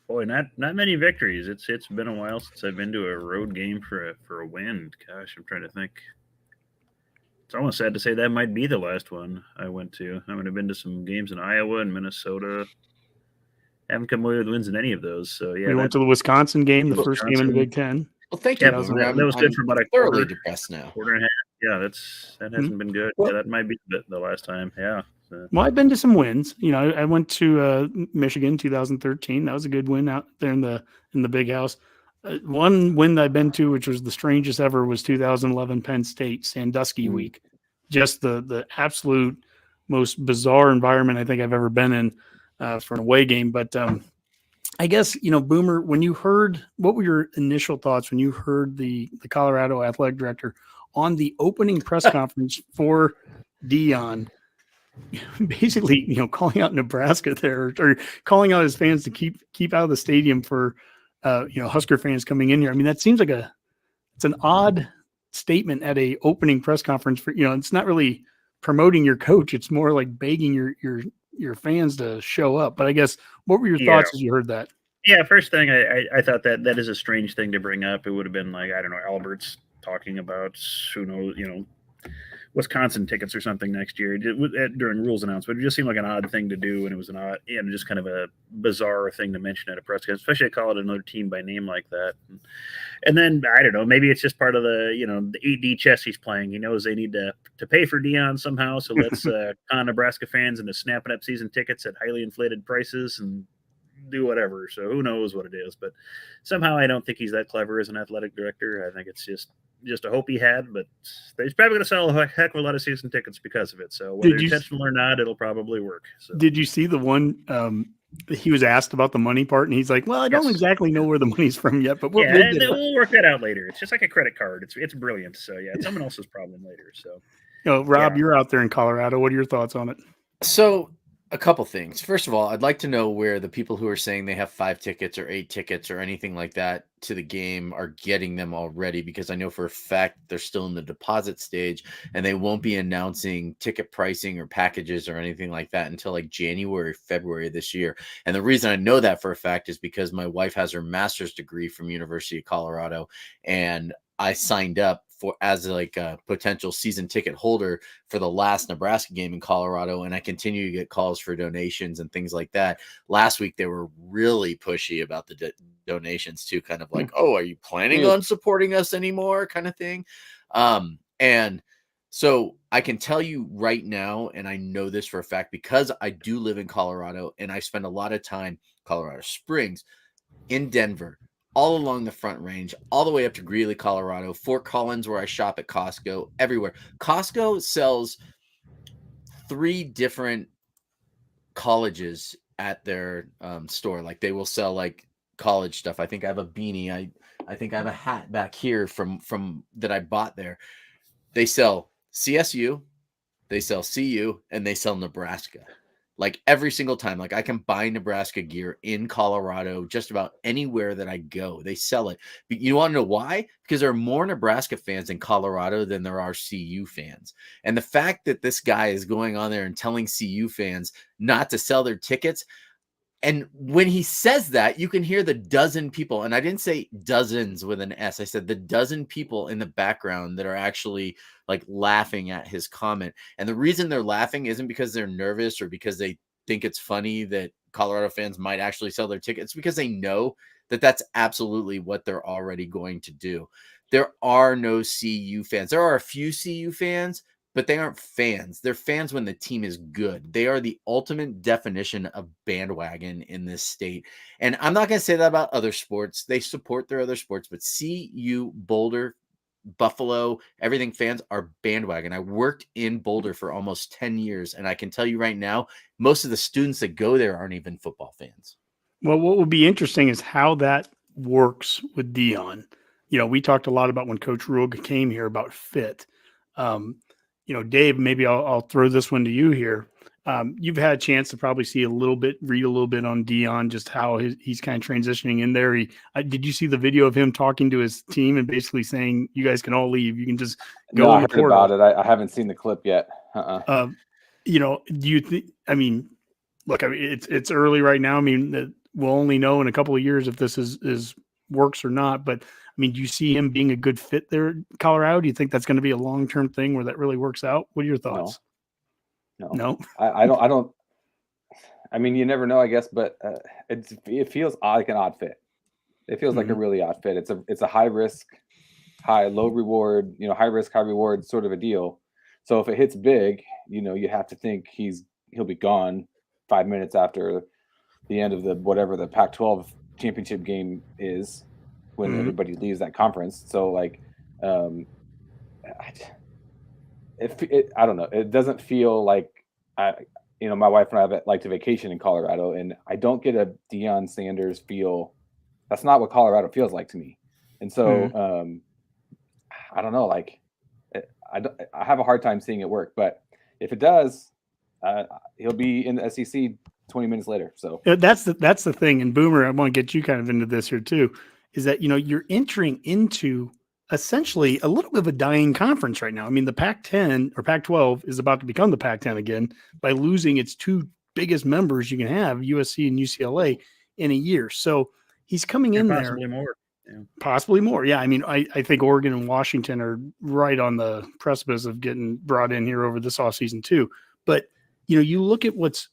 Boy, not many victories. It's been a while since I've been to a road game for a win. Gosh, I'm trying to think. It's almost sad to say that might be the last one I went to. I mean, I've been to some games in Iowa and Minnesota. Haven't come away with wins in any of those. So yeah, we went to the Wisconsin game, the first game in the Big Ten. Well, thank you. Yeah, that was good for about a thoroughly depressed now. Quarter and a half. Yeah, that hasn't been good. Well, that might be the last time. Yeah. Well, I've been to some wins. I went to Michigan 2013. That was a good win out there in the Big House. One win that I've been to, which was the strangest ever, was 2011 Penn State Sandusky week. Just the absolute most bizarre environment I think I've ever been in for an away game. But I guess, Boomer, when you heard, what were your initial thoughts when you heard the Colorado athletic director on the opening press conference for Deion, basically, calling out Nebraska there, or calling out his fans to keep out of the stadium for, Husker fans coming in here? I mean, that seems like it's an odd statement at a opening press conference for, it's not really promoting your coach. It's more like begging your fans to show up. But I guess, what were your thoughts as you heard that? Yeah, first thing, I thought that is a strange thing to bring up. It would have been like, I don't know, Albert's talking about, who knows, Wisconsin tickets or something next year during Rhule's announcement. It just seemed like an odd thing to do, and it was an odd, just kind of a bizarre thing to mention at a press conference, especially to call it another team by name like that. And then, I don't know, maybe it's just part of the, the 8D chess he's playing. He knows they need to pay for Deion somehow, so let's con Nebraska fans into snapping up season tickets at highly inflated prices and do whatever. So who knows what it is, but somehow I don't think he's that clever as an athletic director. I think it's just a hope he had, but he's probably going to sell a heck of a lot of season tickets because of it. So whether intentional or not, it'll probably work. So. Did you see the one he was asked about the money part, and he's like, well, I don't exactly know where the money's from yet, but we'll work that out later. It's just like a credit card. It's brilliant. So yeah, it's someone else's problem later. So Rob, you're out there in Colorado. What are your thoughts on it? So a couple things. First of all, I'd like to know where the people who are saying they have 5 tickets or 8 tickets or anything like that to the game are getting them already, because I know for a fact they're still in the deposit stage and they won't be announcing ticket pricing or packages or anything like that until like January, February this year. And the reason I know that for a fact is because my wife has her master's degree from University of Colorado, and I signed up as like a potential season ticket holder for the last Nebraska game in Colorado. And I continue to get calls for donations and things like that. Last week, they were really pushy about the donations too, kind of like, oh, are you planning on supporting us anymore kind of thing? And so I can tell you right now, and I know this for a fact because I do live in Colorado and I spend a lot of time Colorado Springs, in Denver, all along the Front Range, all the way up to Greeley, Colorado, Fort Collins, where I shop at Costco, everywhere. Costco sells 3 different colleges at their store. Like they will sell like college stuff. I think I have a beanie. I think I have a hat back here from that I bought there. They sell CSU, they sell CU, and they sell Nebraska. Like every single time, like I can buy Nebraska gear in Colorado, just about anywhere that I go, they sell it. But you want to know why? Because there are more Nebraska fans in Colorado than there are CU fans. And the fact that this guy is going on there and telling CU fans not to sell their tickets, and when he says that, you can hear the dozen people, and I didn't say dozens with an S. I said the dozen people in the background that are actually like laughing at his comment. And the reason they're laughing isn't because they're nervous or because they think it's funny that Colorado fans might actually sell their tickets. It's because they know that that's absolutely what they're already going to do. There are no CU fans. There are a few CU fans, but they aren't fans. They're fans when the team is good. They are the ultimate definition of bandwagon in this state. And I'm not going to say that about other sports. They support their other sports, but CU, Boulder, Buffalo, everything fans are bandwagon. I worked in Boulder for almost 10 years, and I can tell you right now, most of the students that go there aren't even football fans. Well, what would be interesting is how that works with Deion. We talked a lot about when Coach Rhule came here about fit. Dave, maybe I'll throw this one to you here. You've had a chance to probably read a little bit on Deion, just how he's kind of transitioning in there. Did you see the video of him talking to his team and basically saying, you guys can all leave. You can just go. No, I heard about it. I haven't seen the clip yet. Do you think, look, it's early right now. We'll only know in a couple of years if this is works or not, but do you see him being a good fit there in Colorado? Do you think that's going to be a long-term thing where that really works out? What are your thoughts? No. I don't. You never know, I guess, but it feels like an odd fit. It feels like a really odd fit. It's a high risk, low reward, high risk, high reward sort of a deal. So if it hits big, you have to think he'll be gone 5 minutes after the end of whatever the Pac-12 championship game is, when everybody leaves that conference. So I don't know. It doesn't feel like my wife and I like to vacation in Colorado, and I don't get a Deion Sanders feel. That's not what Colorado feels like to me. And so, I don't know, like I have a hard time seeing it work, but if it does, he'll be in the SEC 20 minutes later. So that's the thing. And Boomer, I want to get you kind of into this here too, is that, you're entering into essentially a little bit of a dying conference right now. I mean, the Pac-10 or Pac-12 is about to become the Pac-10 again by losing its two biggest members you can have, USC and UCLA, in a year. So he's coming in there. Possibly more. Yeah. Possibly more. Yeah. I mean, I think Oregon and Washington are right on the precipice of getting brought in here over this offseason too. But, you look at what's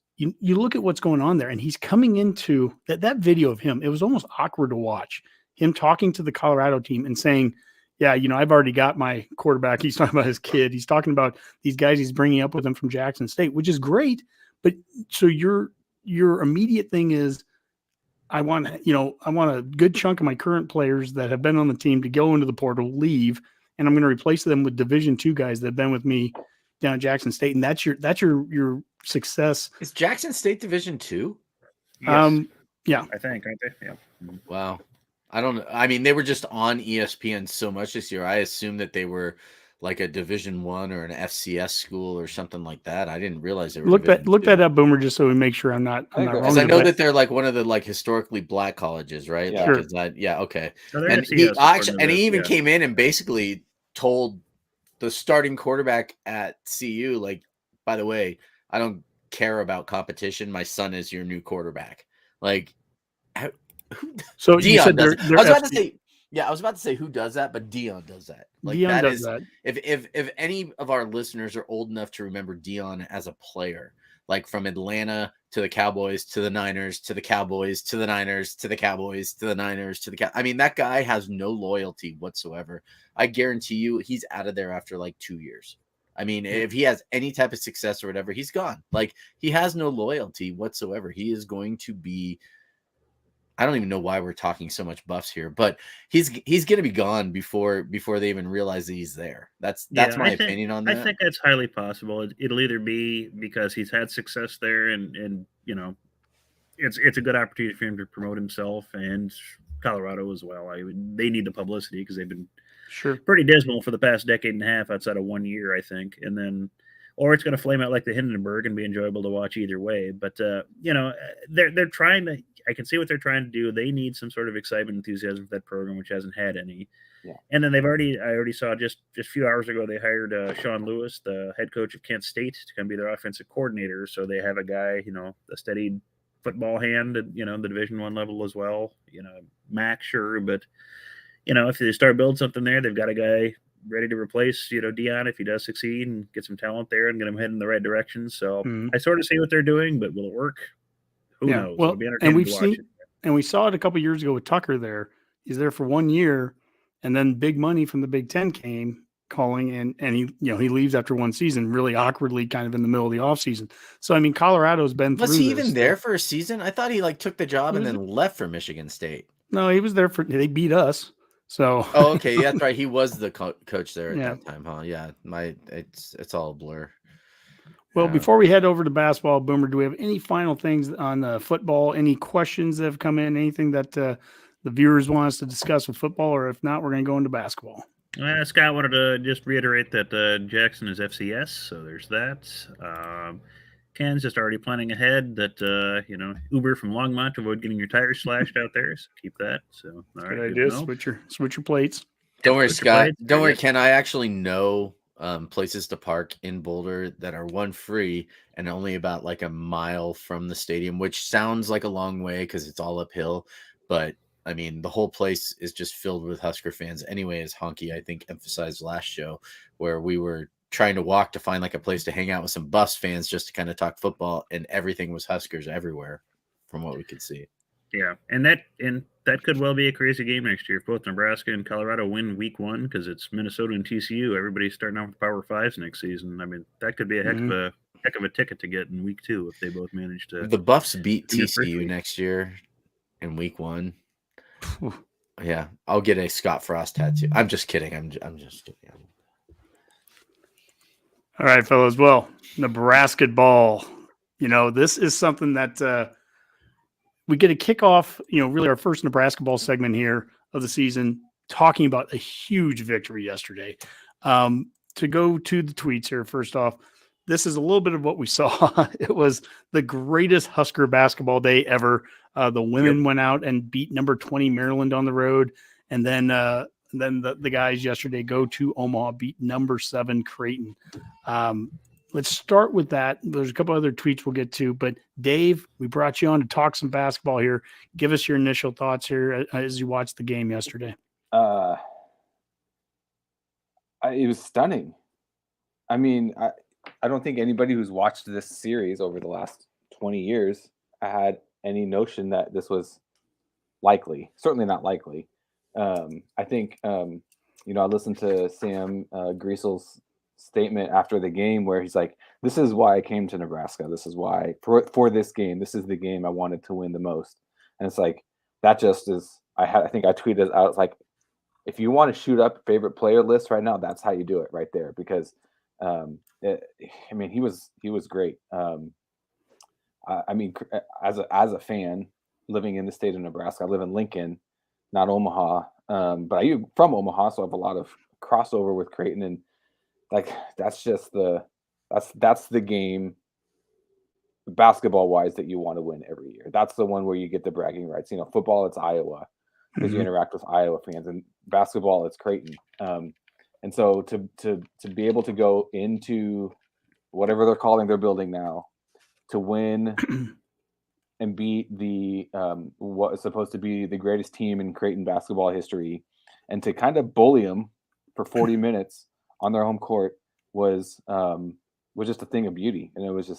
going on there, and he's coming into that video of him. It was almost awkward to watch him talking to the Colorado team and saying, yeah, I've already got my quarterback. He's talking about his kid. He's talking about these guys he's bringing up with him from Jackson State, which is great. But so your immediate thing is, I want a good chunk of my current players that have been on the team to go into the portal, leave, and I'm going to replace them with Division II guys that have been with me down at Jackson State, and that's your success. Is Jackson State Division II? Yes. Yeah, I think, aren't they? Yeah. Wow. I don't know. I mean, they were just on ESPN so much this year. I assumed that they were like a Division I or an FCS school or something like that. I didn't realize they were. Look that up, Boomer, just so we make sure I'm not wrong. Because I know that they're like one of the like historically black colleges, right? Yeah. Like, Sure. Yeah. Okay. So And he even came in and basically told the starting quarterback at CU, like, by the way, I don't care about competition. My son is your new quarterback. Like, So Deion you said does they're I was about to say who does that, but Deion does that. Like Deion that does is that. If any of our listeners are old enough to remember Deion as a player, like from Atlanta to the Cowboys to the Niners to the Cowboys to the Niners to the Cowboys to the Niners to the I mean, that guy has no loyalty whatsoever. I guarantee you he's out of there after like 2 years. I mean, if he has any type of success or whatever, he's gone. Like, he has no loyalty whatsoever. He is going to be, I don't even know why we're talking so much Buffs here, but he's going to be gone before they even realize that he's there. That's my opinion on that. I think that's highly possible. It'll either be because he's had success there and it's a good opportunity for him to promote himself, and Colorado as well. They need the publicity because they've been pretty dismal for the past decade and a half outside of 1 year, I think. And then, or it's going to flame out like the Hindenburg and be enjoyable to watch either way. But, they're trying to, I can see what they're trying to do. They need some sort of excitement, enthusiasm for that program, which hasn't had any. Yeah. And then I already saw just a few hours ago, they hired Sean Lewis, the head coach of Kent State, to come be their offensive coordinator. So they have a guy, a steady football hand at, the Division I level as well, Mac, sure. But, if they start building something there, they've got a guy ready to replace, Deion if he does succeed and get some talent there and get him heading in the right direction. So I sort of see what they're doing, but will it work? Who knows? Well, It'll be entertaining to watch it. And we saw it a couple years ago with Tucker there. He's there for 1 year, and then big money from the Big Ten came calling, and he leaves after one season, really awkwardly, kind of in the middle of the offseason. So, I mean, Colorado's been through Was he this. even there for a season? I thought he took the job and then left for Michigan State. No, he was there they beat us. So. Oh, okay. Yeah, that's right. He was the coach there at that time, huh? Yeah. It's all a blur. Well, before we head over to basketball, Boomer, do we have any final things on football? Any questions that have come in? Anything that the viewers want us to discuss with football? Or if not, we're going to go into basketball. Scott wanted to just reiterate that Jackson is FCS, so there's that. Ken's just already planning ahead that, Uber from Longmont to avoid getting your tires slashed out there, so keep that. So, all right, good idea. Switch your plates. Don't worry, Scott. Don't worry, Ken. I actually know places to park in Boulder that are one free and only about like a mile from the stadium, which sounds like a long way because it's all uphill. But I mean, the whole place is just filled with Husker fans. Anyway, as Honky, I think, emphasized last show, where we were trying to walk to find like a place to hang out with some Buffs fans just to kind of talk football, and everything was Huskers everywhere from what we could see. Yeah, and that could well be a crazy game next year if both Nebraska and Colorado win week 1 because it's Minnesota and TCU. Everybody's starting out with Power 5s next season. I mean, that could be a heck of a ticket to get in week 2 if they both manage to. The Buffs beat TCU next year in week 1. Yeah, I'll get a Scott Frost tattoo. I'm just kidding. I'm just kidding. All right, fellas. Well, Nebrasketball. This is something that we get to kick off, really our first Nebrasketball segment here of the season, talking about a huge victory yesterday. To go to the tweets here, first off, this is a little bit of what we saw. It was the greatest Husker basketball day ever. The women went out and beat number 20 Maryland on the road. And then the guys yesterday go to Omaha, beat number 7 Creighton. Let's start with that. There's a couple other tweets we'll get to, but Dave, we brought you on to talk some basketball here. Give us your initial thoughts here as you watched the game yesterday. It was stunning. I mean, I don't think anybody who's watched this series over the last 20 years had any notion that this was likely. Certainly not likely. I think, I listened to Sam Griesel's statement after the game where he's like, this is why I came to Nebraska. This is why for this game, this is the game I wanted to win the most. And it's like, that just is, I think I tweeted out, it's like, if you want to shoot up favorite player list right now, that's how you do it right there. Because, he was great. As a fan living in the state of Nebraska, I live in Lincoln, not Omaha. But I'm from Omaha, so I have a lot of crossover with Creighton, and like that's the game basketball wise that you want to win every year. That's the one where you get the bragging rights. Football, it's Iowa because you interact with Iowa fans, and basketball, it's Creighton. And so to be able to go into whatever they're calling their building now, to win and beat the what is supposed to be the greatest team in Creighton basketball history, and to kind of bully them for 40 minutes on their home court was just a thing of beauty. And it was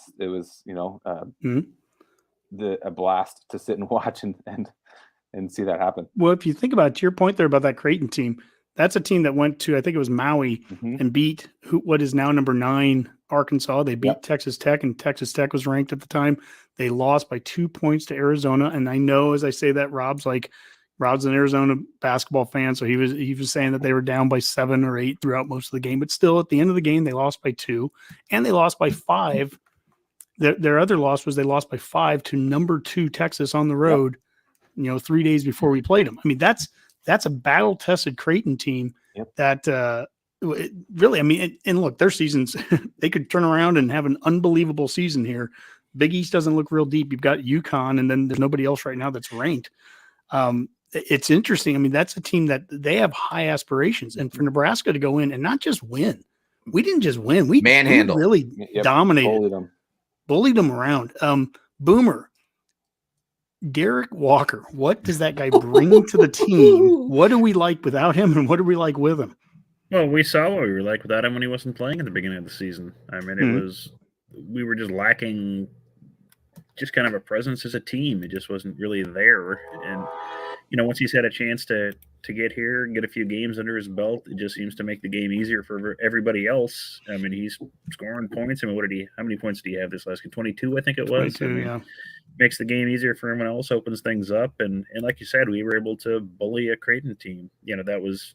a blast to sit and watch and see that happen. Well, if you think about it, to your point there about that Creighton team, that's a team that went to, I think it was Maui, and beat what is now number 9 Arkansas. They beat Texas Tech, and Texas Tech was ranked at the time. They lost by 2 points to Arizona. And I know as I say that, Rob's an Arizona basketball fan, so he was saying that they were down by 7 or 8 throughout most of the game. But still, at the end of the game, they lost by 2, and they lost by 5. Their other loss was they lost by 5 to number 2 Texas on the road. 3 days before we played them. I mean, that's a battle-tested Creighton team that really, and look, their seasons, they could turn around and have an unbelievable season here. Big East doesn't look real deep. You've got UConn, and then there's nobody else right now that's ranked. It's interesting. I mean, that's a team that they have high aspirations. And for Nebraska to go in and not just win, we didn't just win. We manhandle. We really dominated. Bullied them around. Boomer. Derek Walker, what does that guy bring to the team? What do we like without him, and what do we like with him? Well, we saw what we were like without him when he wasn't playing at the beginning of the season. I mean, we were just lacking just kind of a presence as a team. It just wasn't really there. And, once he's had a chance to get here and get a few games under his belt, it just seems to make the game easier for everybody else. I mean, he's scoring points. I mean, how many points did he have this last game? 22, I think it was. 22, yeah. Makes the game easier for everyone else, opens things up. And like you said, we were able to bully a Creighton team. That was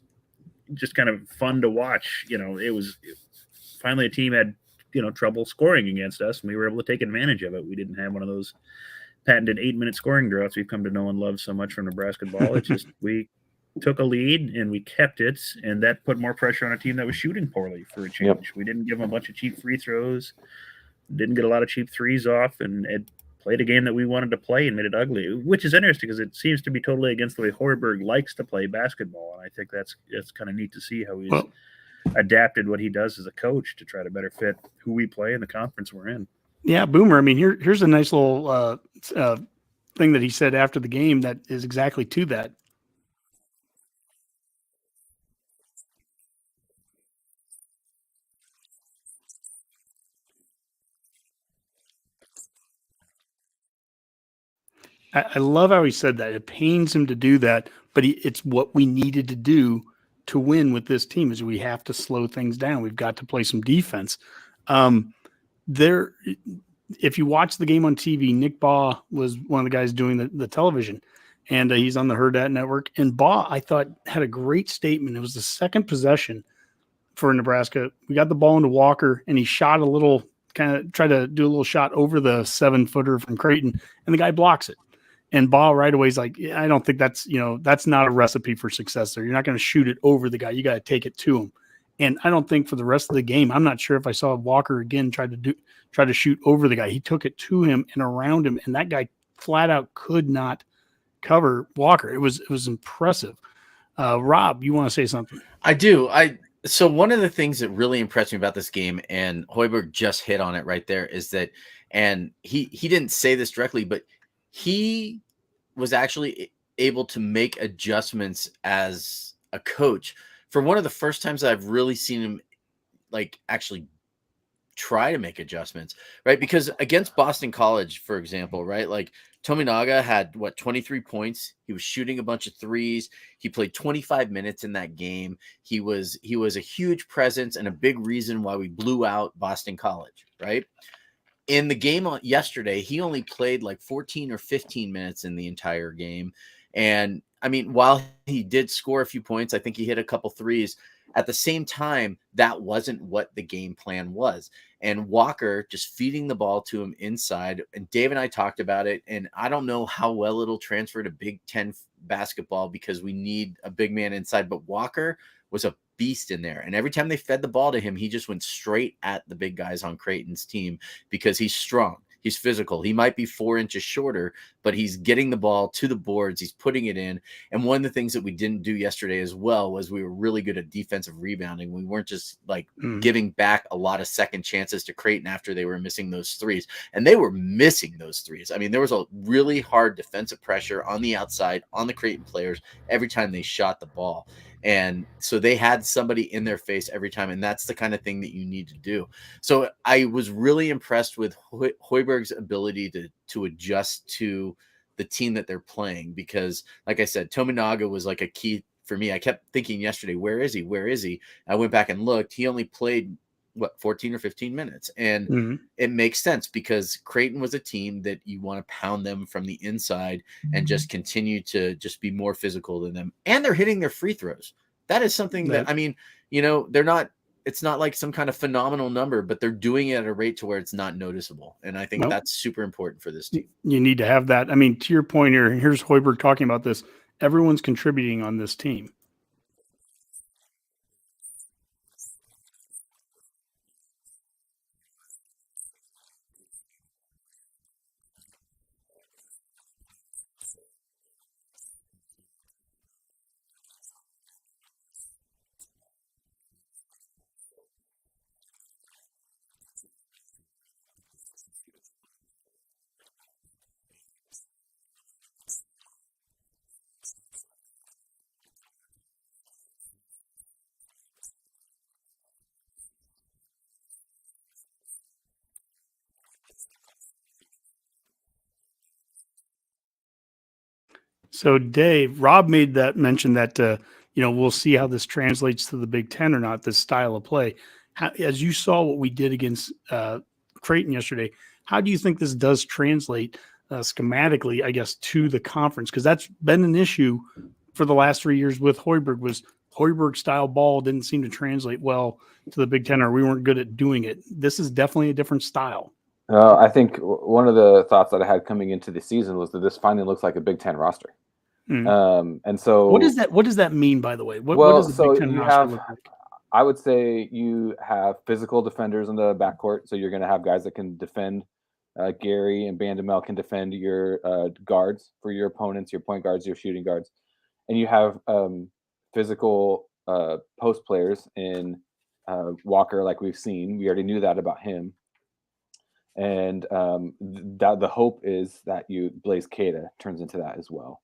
just kind of fun to watch. It was finally a team had, trouble scoring against us, and we were able to take advantage of it. We didn't have one of those patented 8-minute scoring droughts we've come to know and love so much from Nebrasketball. It's just we took a lead and we kept it, and that put more pressure on a team that was shooting poorly for a change. Yep. We didn't give them a bunch of cheap free throws, didn't get a lot of cheap threes off, and it played a game that we wanted to play and made it ugly, which is interesting because it seems to be totally against the way Hoiberg likes to play basketball. And I think that's kind of neat to see how he's adapted what he does as a coach to try to better fit who we play in the conference we're in. Yeah, Boomer. I mean, here's a nice little thing that he said after the game that is exactly to that. I love how he said that. It pains him to do that, but it's what we needed to do to win with this team is we have to slow things down. We've got to play some defense. If you watch the game on TV, Nick Baugh was one of the guys doing the television, and he's on the Hurrdat Network. And Baugh, I thought, had a great statement. It was the second possession. for Nebraska. We got the ball into Walker, and he shot a little, kind of tried to do a little shot over the 7-footer from Creighton, and the guy blocks it. And Ball right away is like, I don't think that's not a recipe for success there. You're not going to shoot it over the guy. You got to take it to him. And I don't think for the rest of the game, I'm not sure if I saw Walker again try to shoot over the guy. He took it to him and around him, and that guy flat out could not cover Walker. It was impressive. Rob, you want to say something? I do. So one of the things that really impressed me about this game, and Hoiberg just hit on it right there, is that, and he didn't say this directly, but he was actually able to make adjustments as a coach for one of the first times I've really seen him like actually try to make adjustments, right? Because against Boston College, for example, right? Like Tominaga had 23 points. He was shooting a bunch of threes. He played 25 minutes in that game. He was a huge presence and a big reason why we blew out Boston College, right? In the game yesterday, he only played like 14 or 15 minutes in the entire game. And I mean, while he did score a few points, I think he hit a couple threes. At the same time, that wasn't what the game plan was. And Walker just feeding the ball to him inside. And Dave and I talked about it. And I don't know how well it'll transfer to Big Ten basketball because we need a big man inside. But Walker was a beast in there. And every time they fed the ball to him, he just went straight at the big guys on Creighton's team because he's strong. He's physical. He might be 4 inches shorter, but he's getting the ball to the boards. He's putting it in. And one of the things that we didn't do yesterday as well was we were really good at defensive rebounding. We weren't just like giving back a lot of second chances to Creighton after they were missing those threes. And they were missing those threes. I mean, there was a really hard defensive pressure on the outside on the Creighton players every time they shot the ball. And so they had somebody in their face every time. And that's the kind of thing that you need to do. So I was really impressed with Hoiberg's ability to adjust to the team that they're playing, because like I said, Tominaga was like a key for me. I kept thinking yesterday, where is he? Where is he? I went back and looked. He only played 14 or 15 minutes. And it makes sense because Creighton was a team that you want to pound them from the inside and just continue to just be more physical than them. And they're hitting their free throws. That is something that, I mean, it's not like some kind of phenomenal number, but they're doing it at a rate to where it's not noticeable. And I think that's super important for this team. You need to have that. I mean, to your point here, here's Hoiberg talking about this. Everyone's contributing on this team. So Dave, Rob made that mention that, we'll see how this translates to the Big Ten or not, this style of play. As you saw what we did against Creighton yesterday, how do you think this does translate schematically, I guess, to the conference? Because that's been an issue for the last 3 years with Hoiberg, was Hoiberg style ball didn't seem to translate well to the Big Ten, or we weren't good at doing it. This is definitely a different style. I think one of the thoughts that I had coming into the season was that this finally looks like a Big Ten roster. And so what does that mean, by the way? What does the Big Ten roster look like? I would say you have physical defenders in the backcourt. So you're going to have guys that can defend. Gary and Bandamel can defend your guards for your opponents, your point guards, your shooting guards. And you have physical post players in Walker, like we've seen. We already knew that about him. And that the hope is that Blaise Keita turns into that as well.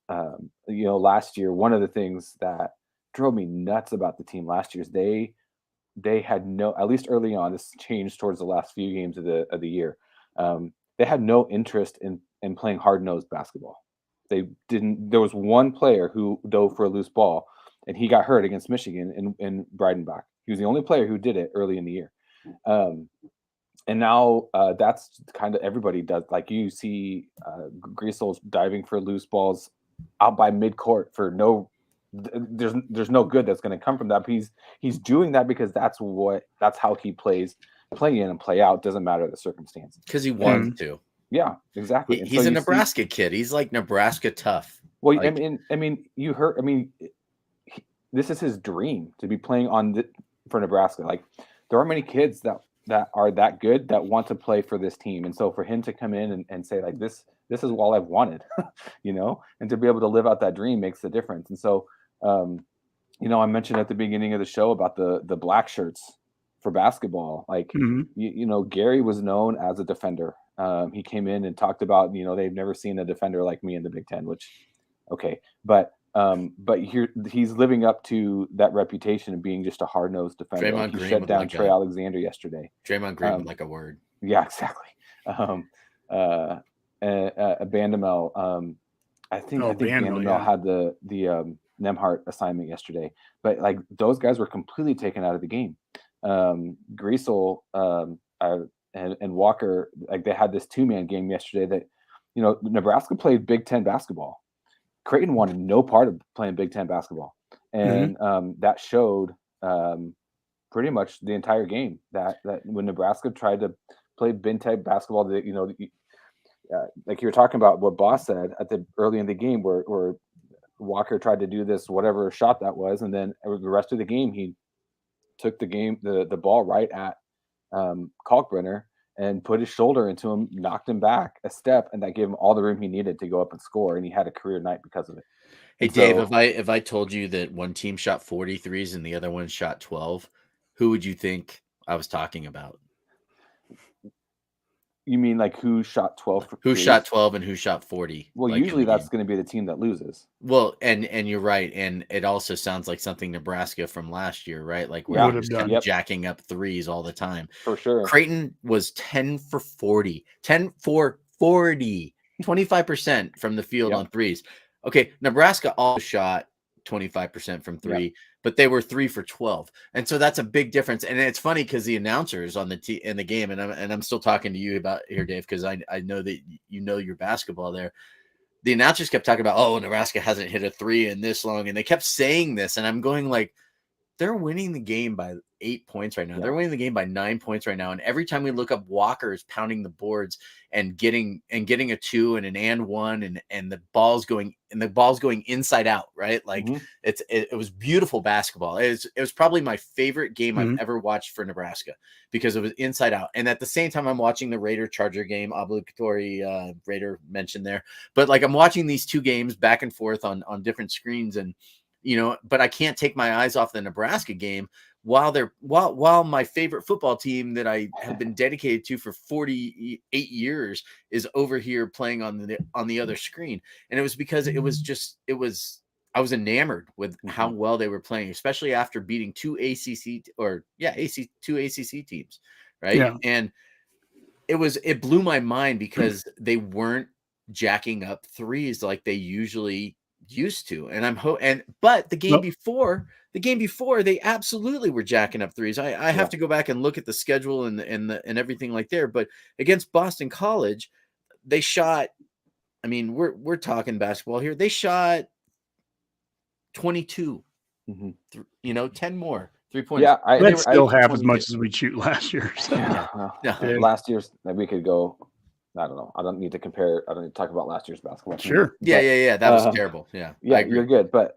Last year, one of the things that drove me nuts about the team last year is they had no, at least early on, this changed towards the last few games of the year. They had no interest in playing hard-nosed basketball. They didn't. There was one player who dove for a loose ball, and he got hurt against Michigan in Breidenbach. He was the only player who did it early in the year. And now that's kind of everybody does. Like you see Griesel's diving for loose balls out by midcourt for no there's no good that's going to come from that. But he's doing that because that's how he plays, play in and play out. Doesn't matter the circumstances. Because he wants to. Yeah, exactly. And he's a Nebraska kid. He's like Nebraska tough. Well, like, I mean, you heard. I mean, this is his dream to be playing for Nebraska. Like, there aren't many kids that are that good that want to play for this team, and so for him to come in and say like this is all I've wanted, and to be able to live out that dream makes the difference. And so, I mentioned at the beginning of the show about the black shirts for basketball. Like, Gary was known as a defender. He came in and talked about, they've never seen a defender like me in the Big Ten, which, okay. But here he's living up to that reputation of being just a hard-nosed defender. Like, he shut down Trey Alexander yesterday. Draymond Green would like a word. Yeah, exactly. Bandamel, I think Bandamel had the Nemhart assignment yesterday, but like those guys were completely taken out of the game. Greasel and Walker, like they had this 2-man game yesterday that, Nebraska played Big Ten basketball. Creighton wanted no part of playing Big Ten basketball. And that showed pretty much the entire game that when Nebraska tried to play Big Ten basketball, that, like you were talking about what Boss said early in the game where Walker tried to do this, whatever shot that was. And then the rest of the game, he took the ball right at Kalkbrenner and put his shoulder into him, knocked him back a step, and that gave him all the room he needed to go up and score. And he had a career night because of it. Hey, Dave, if I told you that one team shot 43s and the other one shot 12, who would you think I was talking about? You mean like who shot 12? Who shot 12 and who shot 40? Well, usually that's going to be the team that loses. Well, and you're right. And it also sounds like something Nebraska from last year, right? Like we're just kind of jacking up threes all the time. For sure. Creighton was 10 for 40, 25% from the field on threes. Okay, Nebraska also shot 25% from three, but they were 3 for 12. And so that's a big difference. And it's funny because the announcers on in the game, and I'm still talking to you about here, Dave, because I know that you know your basketball there. The announcers kept talking about, oh, Nebraska hasn't hit a 3 in this long. And they kept saying this. And I'm going like, they're winning the game by 8 points right now. They're winning the game by 9 points right now. And every time we look up, Walker is pounding the boards and getting a 2 and an and 1 and the ball's going inside out, right? Like it was beautiful basketball. It was probably my favorite game I've ever watched for Nebraska because it was inside out. And at the same time, I'm watching the Raider Charger game, obligatory Raider mentioned there. But like I'm watching these two games back and forth on different screens and but I can't take my eyes off the Nebraska game while my favorite football team that I have been dedicated to for 48 years is over here playing on the other screen. And it was because I was enamored with how well they were playing, especially after beating two ACC teams. Right. Yeah. And it blew my mind because they weren't jacking up threes like they usually used to. And but the game before they absolutely were jacking up threes. I have to go back and look at the schedule and everything like there. But against Boston College, they shot, I mean, we're talking basketball here. They shot 22, 10 more 3 points. Yeah. That's still half as much as we shoot last year. So. Last year's, we could go, I don't know. I don't need to compare. I don't need to talk about last year's basketball. Sure. Yeah. That was terrible. Yeah. You're good. But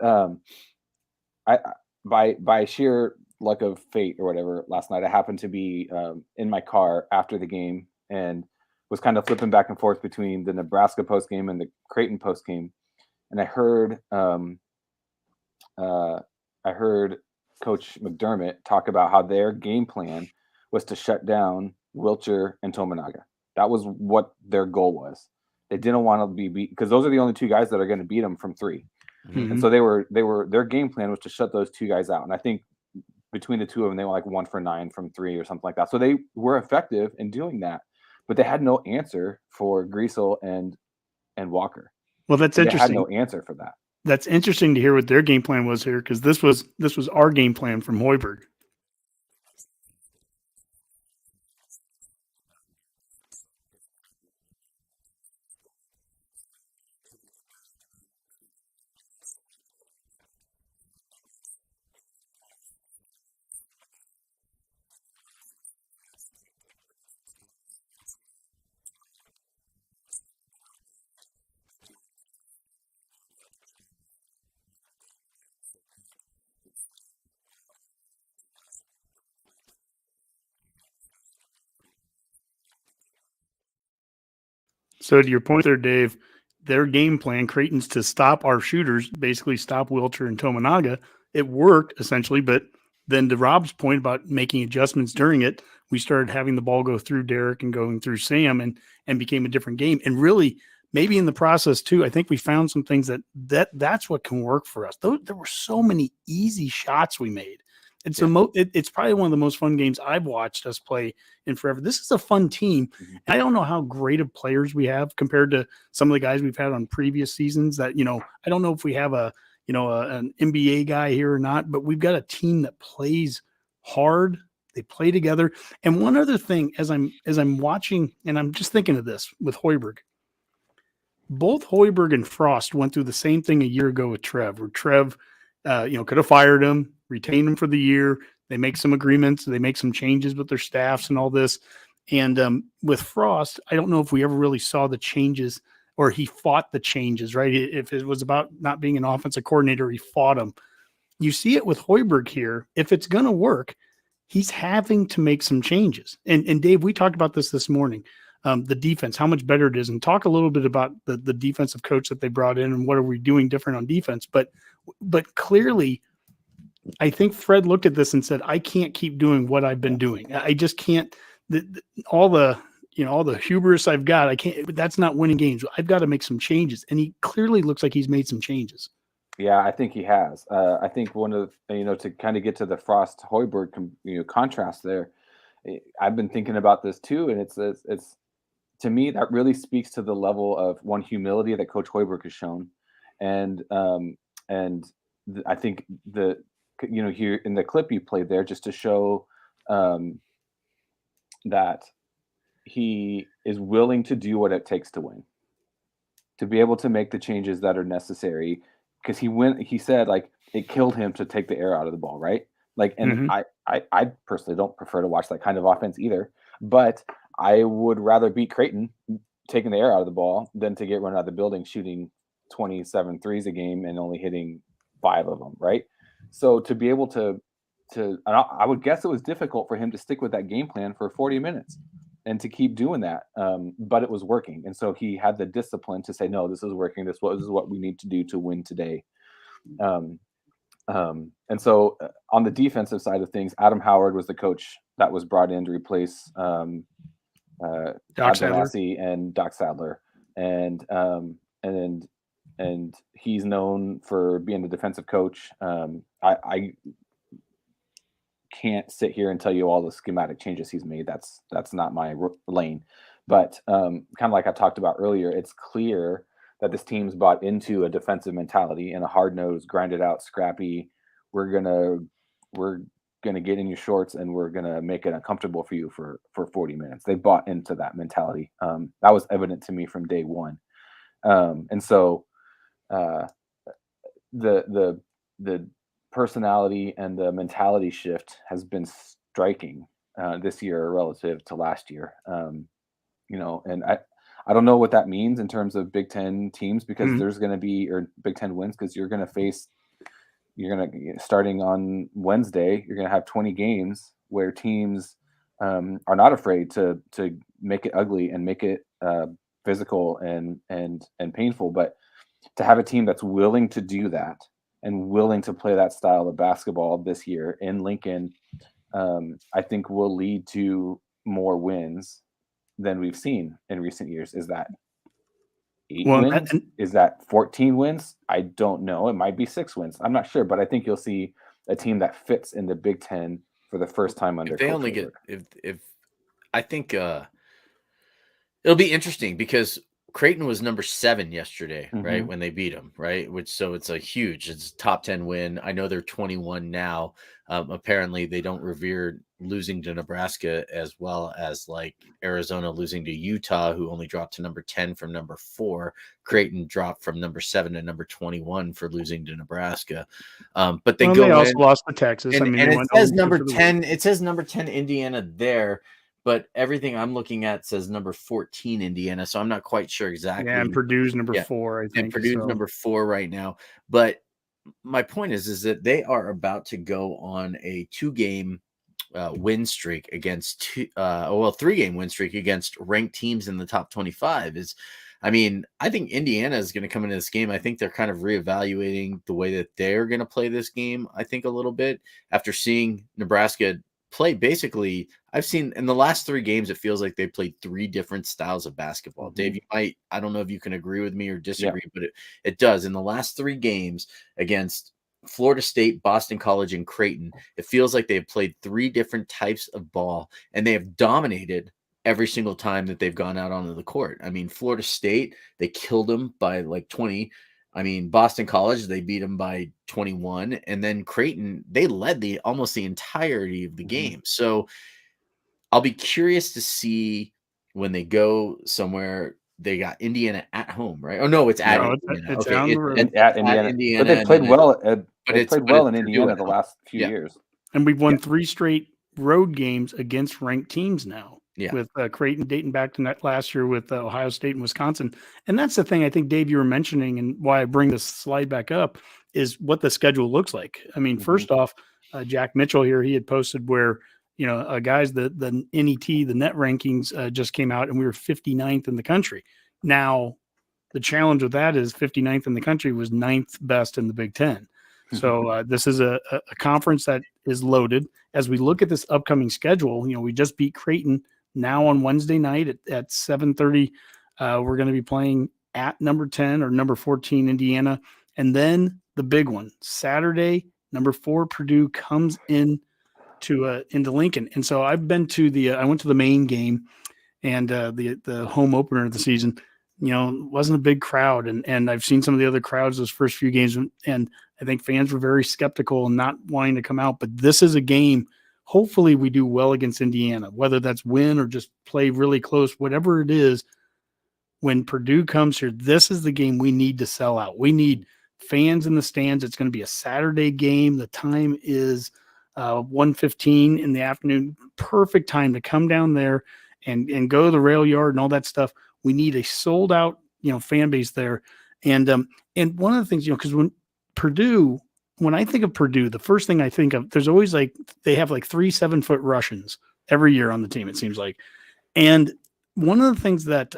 I by sheer luck of fate or whatever, last night I happened to be in my car after the game and was kind of flipping back and forth between the Nebraska post game and the Creighton post game, and I heard Coach McDermott talk about how their game plan was to shut down Wilcher and Tominaga. That was what their goal was. They didn't want to be beat because those are the only two guys that are going to beat them from three. And so their game plan was to shut those two guys out. And I think between the two of them, they were like 1 for 9 from three or something like that. So they were effective in doing that, but they had no answer for Greasel and Walker. Well, that's interesting. They had no answer for that. That's interesting to hear what their game plan was here because this was our game plan from Hoiberg. So to your point there, Dave, their game plan, Creighton's to stop our shooters, basically stop Wilcher and Tominaga. It worked essentially, but then to Rob's point about making adjustments during it, we started having the ball go through Derek and going through Sam and became a different game. And really, maybe in the process too, I think we found some things that's what can work for us. There were so many easy shots we made. It's it's probably one of the most fun games I've watched us play in forever. This is a fun team. And I don't know how great of players we have compared to some of the guys we've had on previous seasons that, I don't know if we have an NBA guy here or not, but we've got a team that plays hard. They play together. And one other thing, as I'm watching, and I'm just thinking of this with Hoiberg, both Hoiberg and Frost went through the same thing a year ago with Trev, where Trev, could have fired him, retained him for the year. They make some agreements. They make some changes with their staffs and all this. And with Frost, I don't know if we ever really saw the changes or he fought the changes, right? If it was about not being an offensive coordinator, he fought them. You see it with Hoiberg here. If it's going to work, he's having to make some changes. And Dave, we talked about this morning, the defense, how much better it is, and talk a little bit about the defensive coach that they brought in and what are we doing different on defense. But clearly, I think Fred looked at this and said, I can't keep doing what I've been doing. I just can't. All the hubris I've got, I can't. That's not winning games. I've got to make some changes. And he clearly looks like he's made some changes. Yeah, I think he has. I think one of to kind of get to the Frost Hoiberg contrast there. I've been thinking about this too, and it's to me that really speaks to the level of humility that Coach Hoiberg has shown, and I think here in the clip you played there just to show that he is willing to do what it takes to win, to be able to make the changes that are necessary. Because he said like it killed him to take the air out of the ball, right? Like, and I personally don't prefer to watch that kind of offense either, but I would rather beat Creighton taking the air out of the ball than to get run out of the building shooting 27 threes a game and only hitting 5 of them, right? So to be able to I would guess it was difficult for him to stick with that game plan for 40 minutes and to keep doing that. But it was working. And so he had the discipline to say, no, this is working. This is what we need to do to win today. And so on the defensive side of things, Adam Howard was the coach that was brought in to replace Doc Sadler and Doc Sadler. And he's known for being the defensive coach. I can't sit here and tell you all the schematic changes he's made. That's not my lane. But kind of like I talked about earlier, it's clear that this team's bought into a defensive mentality and a hard-nosed, grinded out, scrappy. We're gonna get in your shorts and we're gonna make it uncomfortable for you for 40 minutes. They bought into that mentality. That was evident to me from day one. And so the personality and the mentality shift has been striking this year relative to last year. And I don't know what that means in terms of Big Ten teams, because there's going to be, or Big Ten wins, because you're going to starting on Wednesday, you're going to have 20 games where teams are not afraid to make it ugly and make it physical and painful, but to have a team that's willing to do that and willing to play that style of basketball this year in Lincoln, I think will lead to more wins than we've seen in recent years. Is that 8 wins? Is that 14 wins? I don't know. It might be 6 wins. I'm not sure, but I think you'll see a team that fits in the Big Ten for the first time under. If they only get, if I think it'll be interesting because Creighton was number 7 yesterday, right? When they beat them, right? So it's a top 10 win. I know they're 21 now. Apparently they don't revere losing to Nebraska as well as like Arizona losing to Utah, who only dropped to number 10 from number 4. Creighton dropped from number 7 to number 21 for losing to Nebraska. But they also lost to Texas. And it says number 10. It says number 10 Indiana there. But everything I'm looking at says number 14 Indiana, so I'm not quite sure exactly. Yeah, and Purdue's number 4, I think. And Purdue's number 4 right now. But my point is that they are about to go on a 2-game win streak against 3-game win streak against ranked teams in the top 25 is, I mean, I think Indiana is going to come into this game. I think they're kind of reevaluating the way that they're going to play this game, I think, a little bit after seeing Nebraska play. Basically, I've seen in the last 3 games, it feels like they played 3 different styles of basketball. Dave, I don't know if you can agree with me or disagree, but it does. In the last 3 games against Florida State, Boston College, and Creighton, it feels like they've played 3 different types of ball, and they have dominated every single time that they've gone out onto the court. I mean, Florida State, they killed them by like 20. I mean, Boston College, they beat them by 21. And then Creighton, they led almost the entirety of the game. So I'll be curious to see when they go somewhere. They got Indiana at home, right? Oh, no, it's at Indiana. It's okay, at Indiana. But they played well. They played well in Indiana the last few years. And we've won 3 straight road games against ranked teams now. Yeah. With Creighton dating back to last year with Ohio State and Wisconsin. And that's the thing I think, Dave, you were mentioning, and why I bring this slide back up is what the schedule looks like. I mean, first off, Jack Mitchell here, he had posted where, guys, the NET, the net rankings just came out, and we were 59th in the country. Now, the challenge with that is 59th in the country was 9th best in the Big Ten. So this is a conference that is loaded. As we look at this upcoming schedule, we just beat Creighton. Now on Wednesday night at 7:30, we're going to be playing at number 10 or number 14 Indiana. And then the big one, Saturday, number 4 Purdue comes into Lincoln. And so I've been to I went to the main game and the home opener of the season. Wasn't a big crowd. And I've seen some of the other crowds those first few games. And I think fans were very skeptical and not wanting to come out. But this is a game. Hopefully we do well against Indiana, whether that's win or just play really close, whatever it is. When Purdue comes here, this is the game we need to sell out. We need fans in the stands. It's going to be a Saturday game. The time is 1:15 in the afternoon. Perfect time to come down there and go to the rail yard and all that stuff. We need a sold out, fan base there. And one of the things, because when I think of Purdue, the first thing I think of, there's always they have 3 7-foot Russians every year on the team, it seems like. And one of the things that,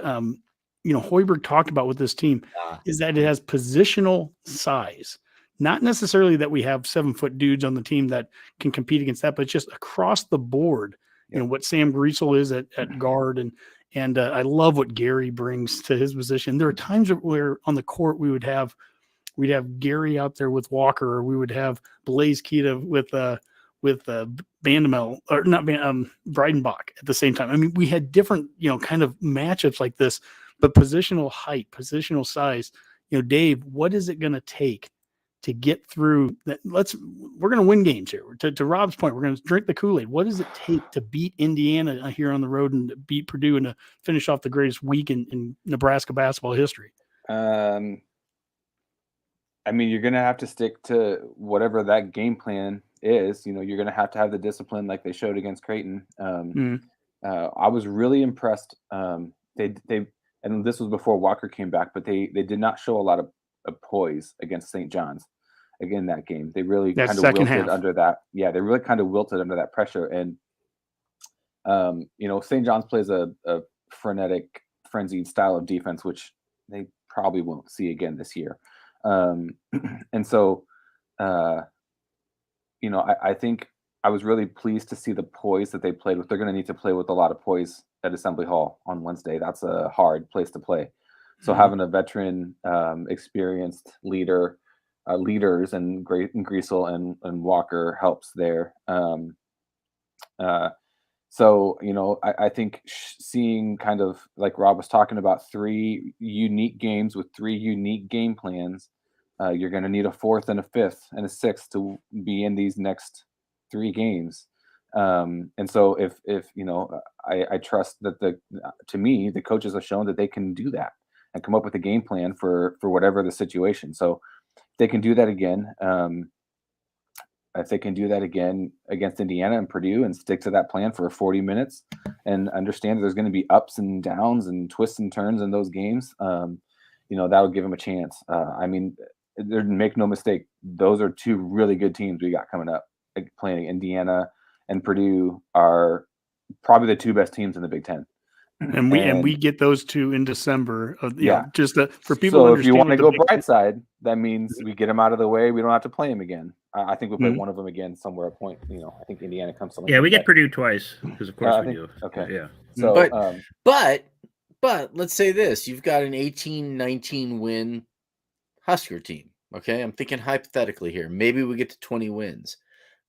Hoiberg talked about with this team is that it has positional size. Not necessarily that we have 7-foot dudes on the team that can compete against that, but just across the board, what Sam Greasel is at guard. And I love what Gary brings to his position. There are times where on the court we'd have Gary out there with Walker, or we would have Blaze Keita with Bandamel, or not Breidenbach at the same time. I mean, we had different, kind of matchups like this, but positional height, positional size. Dave, what is it going to take to get through that? We're going to win games here. To Rob's point, we're going to drink the Kool-Aid. What does it take to beat Indiana here on the road and to beat Purdue and to finish off the greatest week in Nebraska basketball history? I mean, you're going to have to stick to whatever that game plan is. You're going to have the discipline like they showed against Creighton. I was really impressed. And this was before Walker came back, but they did not show a lot of poise against St. John's. Again, that game, they really kind of wilted under that. Yeah, they really kind of wilted under that pressure. And, St. John's plays a frenetic, frenzied style of defense, which they probably won't see again this year. And so, I think I was really pleased to see the poise that they played with. They're going to need to play with a lot of poise at Assembly Hall on Wednesday. That's a hard place to play. So having a veteran, experienced leaders and Greasel and Walker helps there. So, I think seeing kind of like Rob was talking about 3 unique games with 3 unique game plans, you're going to need a 4th and a 5th and a 6th to be in these next 3 games. And so if I trust that to me, the coaches have shown that they can do that and come up with a game plan for whatever the situation. So if they can do that again, if they can do that again against Indiana and Purdue and stick to that plan for 40 minutes and understand that there's going to be ups and downs and twists and turns in those games, that would give them a chance. I mean, make no mistake, those are 2 really good teams we got coming up, playing Indiana and Purdue are probably the two best teams in the Big Ten. And we get those two in December. Just for people. So if you want to go bright side, that means we get them out of the way. We don't have to play them again. I think we'll play one of them again somewhere at point. I think Indiana comes to. Yeah, we get Purdue twice because of course we do. Okay, yeah. So, but let's say this: you've got an 18-19 win Husker team. Okay, I'm thinking hypothetically here. Maybe we get to 20 wins,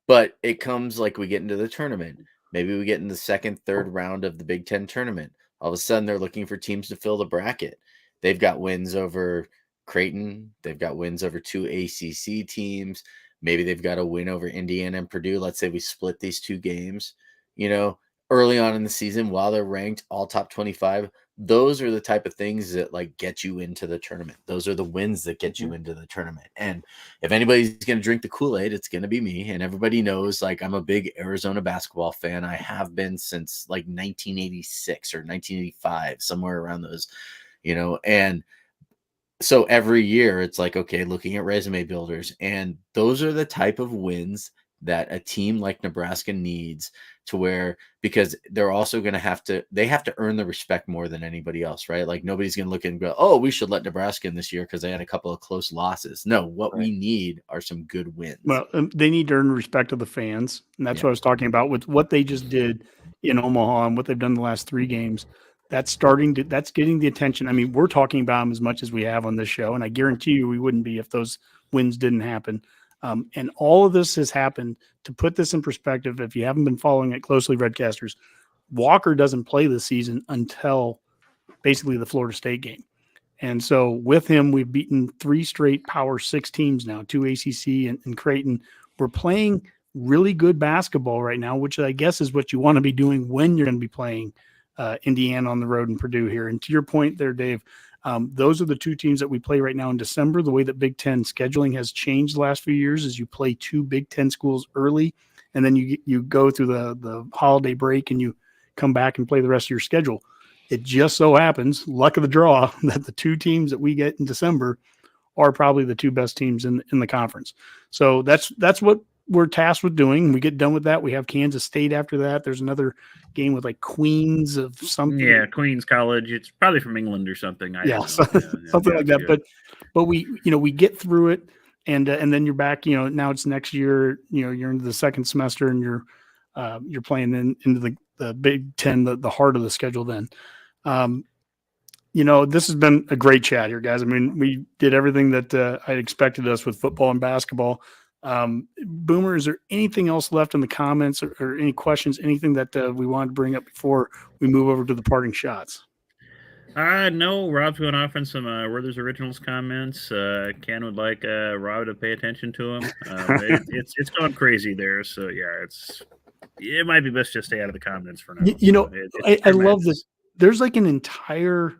but it comes like we get into the tournament. Maybe we get in the second, third round of the Big Ten tournament. All of a sudden, they're looking for teams to fill the bracket. They've got wins over Creighton. They've got wins over 2 ACC teams. Maybe they've got a win over Indiana and Purdue. Let's say we split these 2 games, early on in the season while they're ranked all top 25. Those are the type of things that like get you into the tournament. Those are the wins that get you into the tournament. And if anybody's going to drink the Kool-Aid, it's going to be me. And everybody knows, like, I'm a big Arizona basketball fan. I have been since like 1986 or 1985, somewhere around those, and so every year it's like, okay, looking at resume builders, and those are the type of wins that a team like Nebraska needs to where, because they're also going to have to earn the respect more than anybody else, right? Like nobody's going to look and go, oh, we should let Nebraska in this year because they had a couple of close losses. No, what we need are some good wins. Well, they need to earn the respect of the fans. And that's what I was talking about with what they just did in Omaha and what they've done the last 3 games. That's getting the attention. I mean, we're talking about them as much as we have on this show. And I guarantee you we wouldn't be if those wins didn't happen. And all of this has happened. To put this in perspective, if you haven't been following it closely, Redcasters, Walker doesn't play this season until basically the Florida State game. And so with him, we've beaten 3 straight Power 6 teams now, 2 ACC and Creighton. We're playing really good basketball right now, which I guess is what you want to be doing when you're going to be playing Indiana on the road and Purdue here. And to your point there, Dave, those are the 2 teams that we play right now in December. The way that Big Ten scheduling has changed the last few years is you play 2 Big Ten schools early, and then you go through the holiday break and you come back and play the rest of your schedule. It just so happens, luck of the draw, that the 2 teams that we get in December are probably the 2 best teams in the conference. So that's what we're tasked with doing. We get done with that. We have Kansas State after that. There's another game with like Queens of something. Yeah, Queens College. It's probably from England or something. Something like that. But we get through it, and then you're back. Now it's next year. You're into the second semester, and you're playing into the Big Ten, the heart of the schedule. Then, this has been a great chat here, guys. I mean, we did everything that I expected us with football and basketball. Boomer, is there anything else left in the comments or any questions, anything that we wanted to bring up before we move over to the parting shots? No, Rob's going off on some Werther's Originals comments. Ken would like Rob to pay attention to him. It's going crazy there. So yeah, it might be best to stay out of the comments for now. I love this. There's like an entire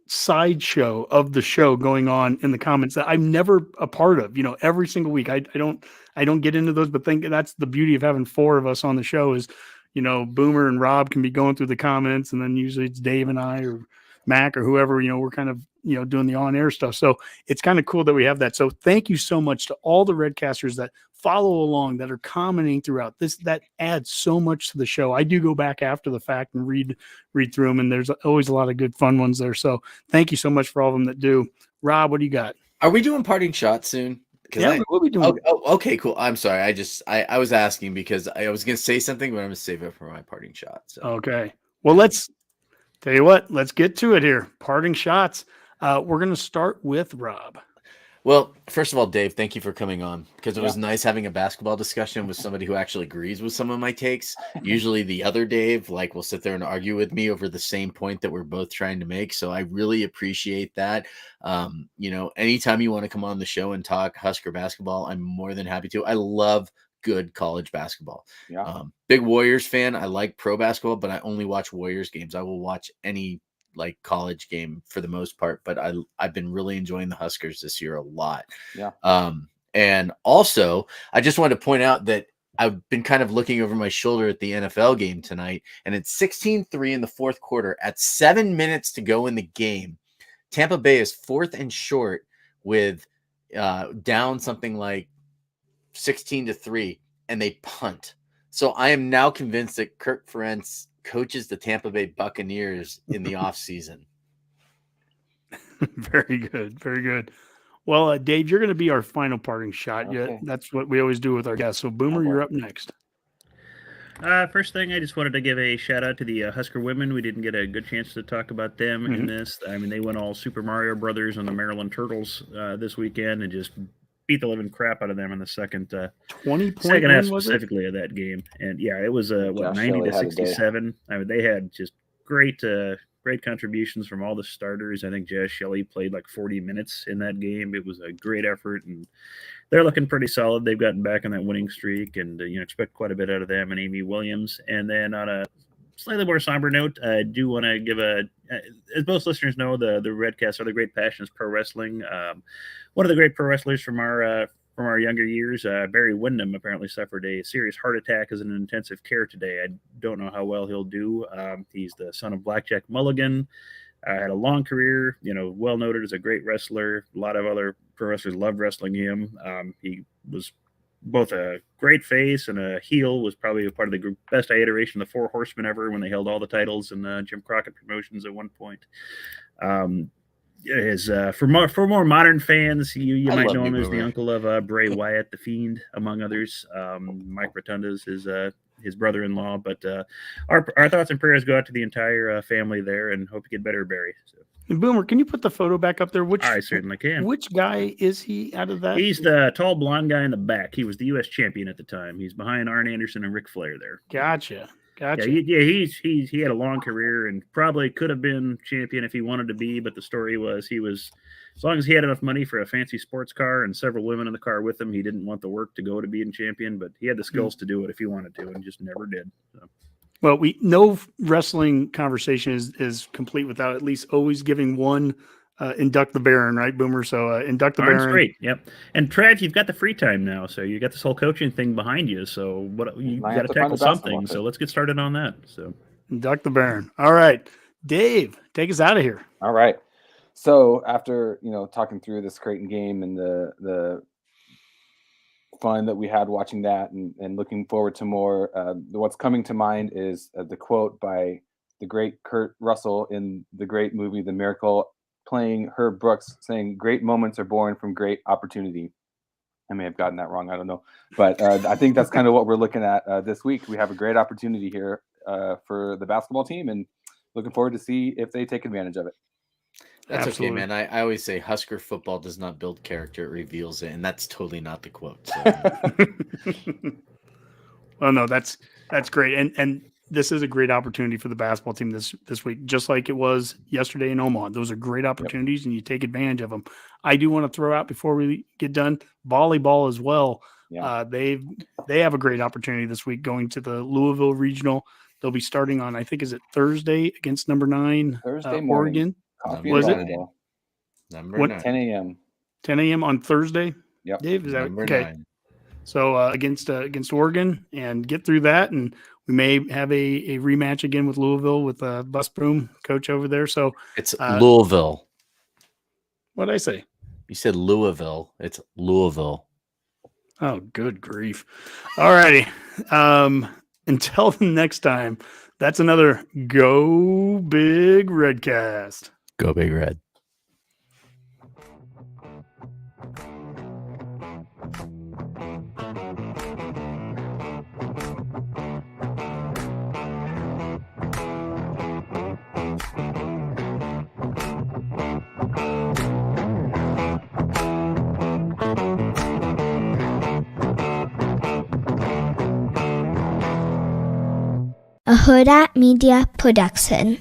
sideshow of the show going on in the comments that I'm never a part of. Every single week I don't get into those, but think that's the beauty of having 4 of us on the show is Boomer and Rob can be going through the comments, and then usually it's Dave and I or Mac or whoever, we're kind of doing the on-air stuff. So it's kind of cool that we have that. So thank you so much to all the Redcasters that follow along, that are commenting throughout this. That adds so much to the show. I do go back after the fact and read through them, and there's always a lot of good fun ones there. So thank you so much for all of them that do. Rob, what do you got? Are we doing parting shots soon? Yeah, we'll be doing. Okay, cool. I'm sorry. I was asking because I was going to say something, but I'm going to save it for my parting shot. So. Okay. Well, let's tell you what. Let's get to it here. Parting shots. We're going to start with Rob. Well, first of all, Dave, thank you for coming on, because it was nice having a basketball discussion with somebody who actually agrees with some of my takes. Usually the other Dave, will sit there and argue with me over the same point that we're both trying to make. So I really appreciate that. Anytime you want to come on the show and talk Husker basketball, I'm more than happy to. I love good college basketball. Yeah. Big Warriors fan. I like pro basketball, but I only watch Warriors games. I will watch any college game for the most part, but I've been really enjoying the Huskers this year a lot. Yeah. And also I just wanted to point out that I've been kind of looking over my shoulder at the NFL game tonight, and it's 16-3 in the 4th quarter at 7 minutes to go in the game. Tampa Bay is 4th and short with down something like 16-3, and they punt. So I am now convinced that Kirk Ferentz coaches the Tampa Bay Buccaneers in the offseason. Very good. Very good. Well, Dave, you're going to be our final parting shot. Okay. Yeah, that's what we always do with our guests. So, Boomer, you're up next. First thing, I just wanted to give a shout out to the Husker women. We didn't get a good chance to talk about them in this. I mean, they went all Super Mario Brothers on the Maryland Turtles this weekend and just beat the living crap out of them in the second 20-point second half win, was it? specifically of that game. And yeah, it was Josh 90 Shelley to had a day. 67. I mean, they had just great contributions from all the starters. I think Josh Shelley played like 40 minutes in that game. It was a great effort, and they're looking pretty solid. They've gotten back on that winning streak, and expect quite a bit out of them and Amy Williams. And then on a slightly more somber note, I do want to give as most listeners know, the Redcasters are the great passions pro wrestling. One of the great pro wrestlers from our younger years, Barry Windham, apparently suffered a serious heart attack as an intensive care today. I don't know how well he'll do. He's the son of Blackjack Mulligan. Had a long career, well noted as a great wrestler. A lot of other pro wrestlers loved wrestling him. He was both a great face and a heel, was probably a part of the best iteration of the Four Horsemen ever when they held all the titles in Jim Crockett Promotions at one point. For more modern fans, you might know him as the uncle of Bray Wyatt, the Fiend, among others. Mike Rotunda's his brother-in-law. But our thoughts and prayers go out to the entire family there, and hope you get better, Barry. So. And Boomer, can you put the photo back up there? I certainly can. Which guy is he out of that? He's the tall blonde guy in the back. He was the U.S. champion at the time. He's behind Arn Anderson and Ric Flair there. Gotcha. Yeah, he had a long career and probably could have been champion if he wanted to be, but the story was as long as he had enough money for a fancy sports car and several women in the car with him, he didn't want the work to go to being champion, but he had the skills to do it if he wanted to and just never did. So. Well, no wrestling conversation is complete without at least always giving one induct the Baron, right, Boomer? So induct the Baron. Great, yep. And Trav, you've got the free time now, so you got this whole coaching thing behind you. So you got to tackle something. So let's get started on that. So induct the Baron. All right, Dave, take us out of here. All right. So after talking through this Creighton game and the fun that we had watching that and looking forward to more, what's coming to mind is the quote by the great Kurt Russell in the great movie The Miracle, playing Herb Brooks, saying, "Great moments are born from great opportunity." I may have gotten that wrong. I don't know. But I think that's kind of what we're looking at this week. We have a great opportunity here for the basketball team, and looking forward to see if they take advantage of it. That's Absolutely. okay, man. I always say Husker football does not build character, it reveals it. And that's totally not the quote. So. Well, no, that's great. And this is a great opportunity for the basketball team this week, just like it was yesterday in Omaha. Those are great opportunities, and you take advantage of them. I do want to throw out before we get done, volleyball as well. Yeah. They have a great opportunity this week going to the Louisville Regional. They'll be starting on, I think, is it Thursday against number 9, Thursday morning. Oregon. Was it? Number 9. 10 a.m. 10 a.m. on Thursday? Yep. Dave, is that Number okay? 9. So against Oregon, and get through that, and we may have a rematch again with Louisville with Bus Broom, coach over there. So it's Louisville. What did I say? You said Louisville. It's Louisville. Oh, good grief! All righty. Until the next time, that's another Go Big Redcast. Go Big Red. A Huda Media Production.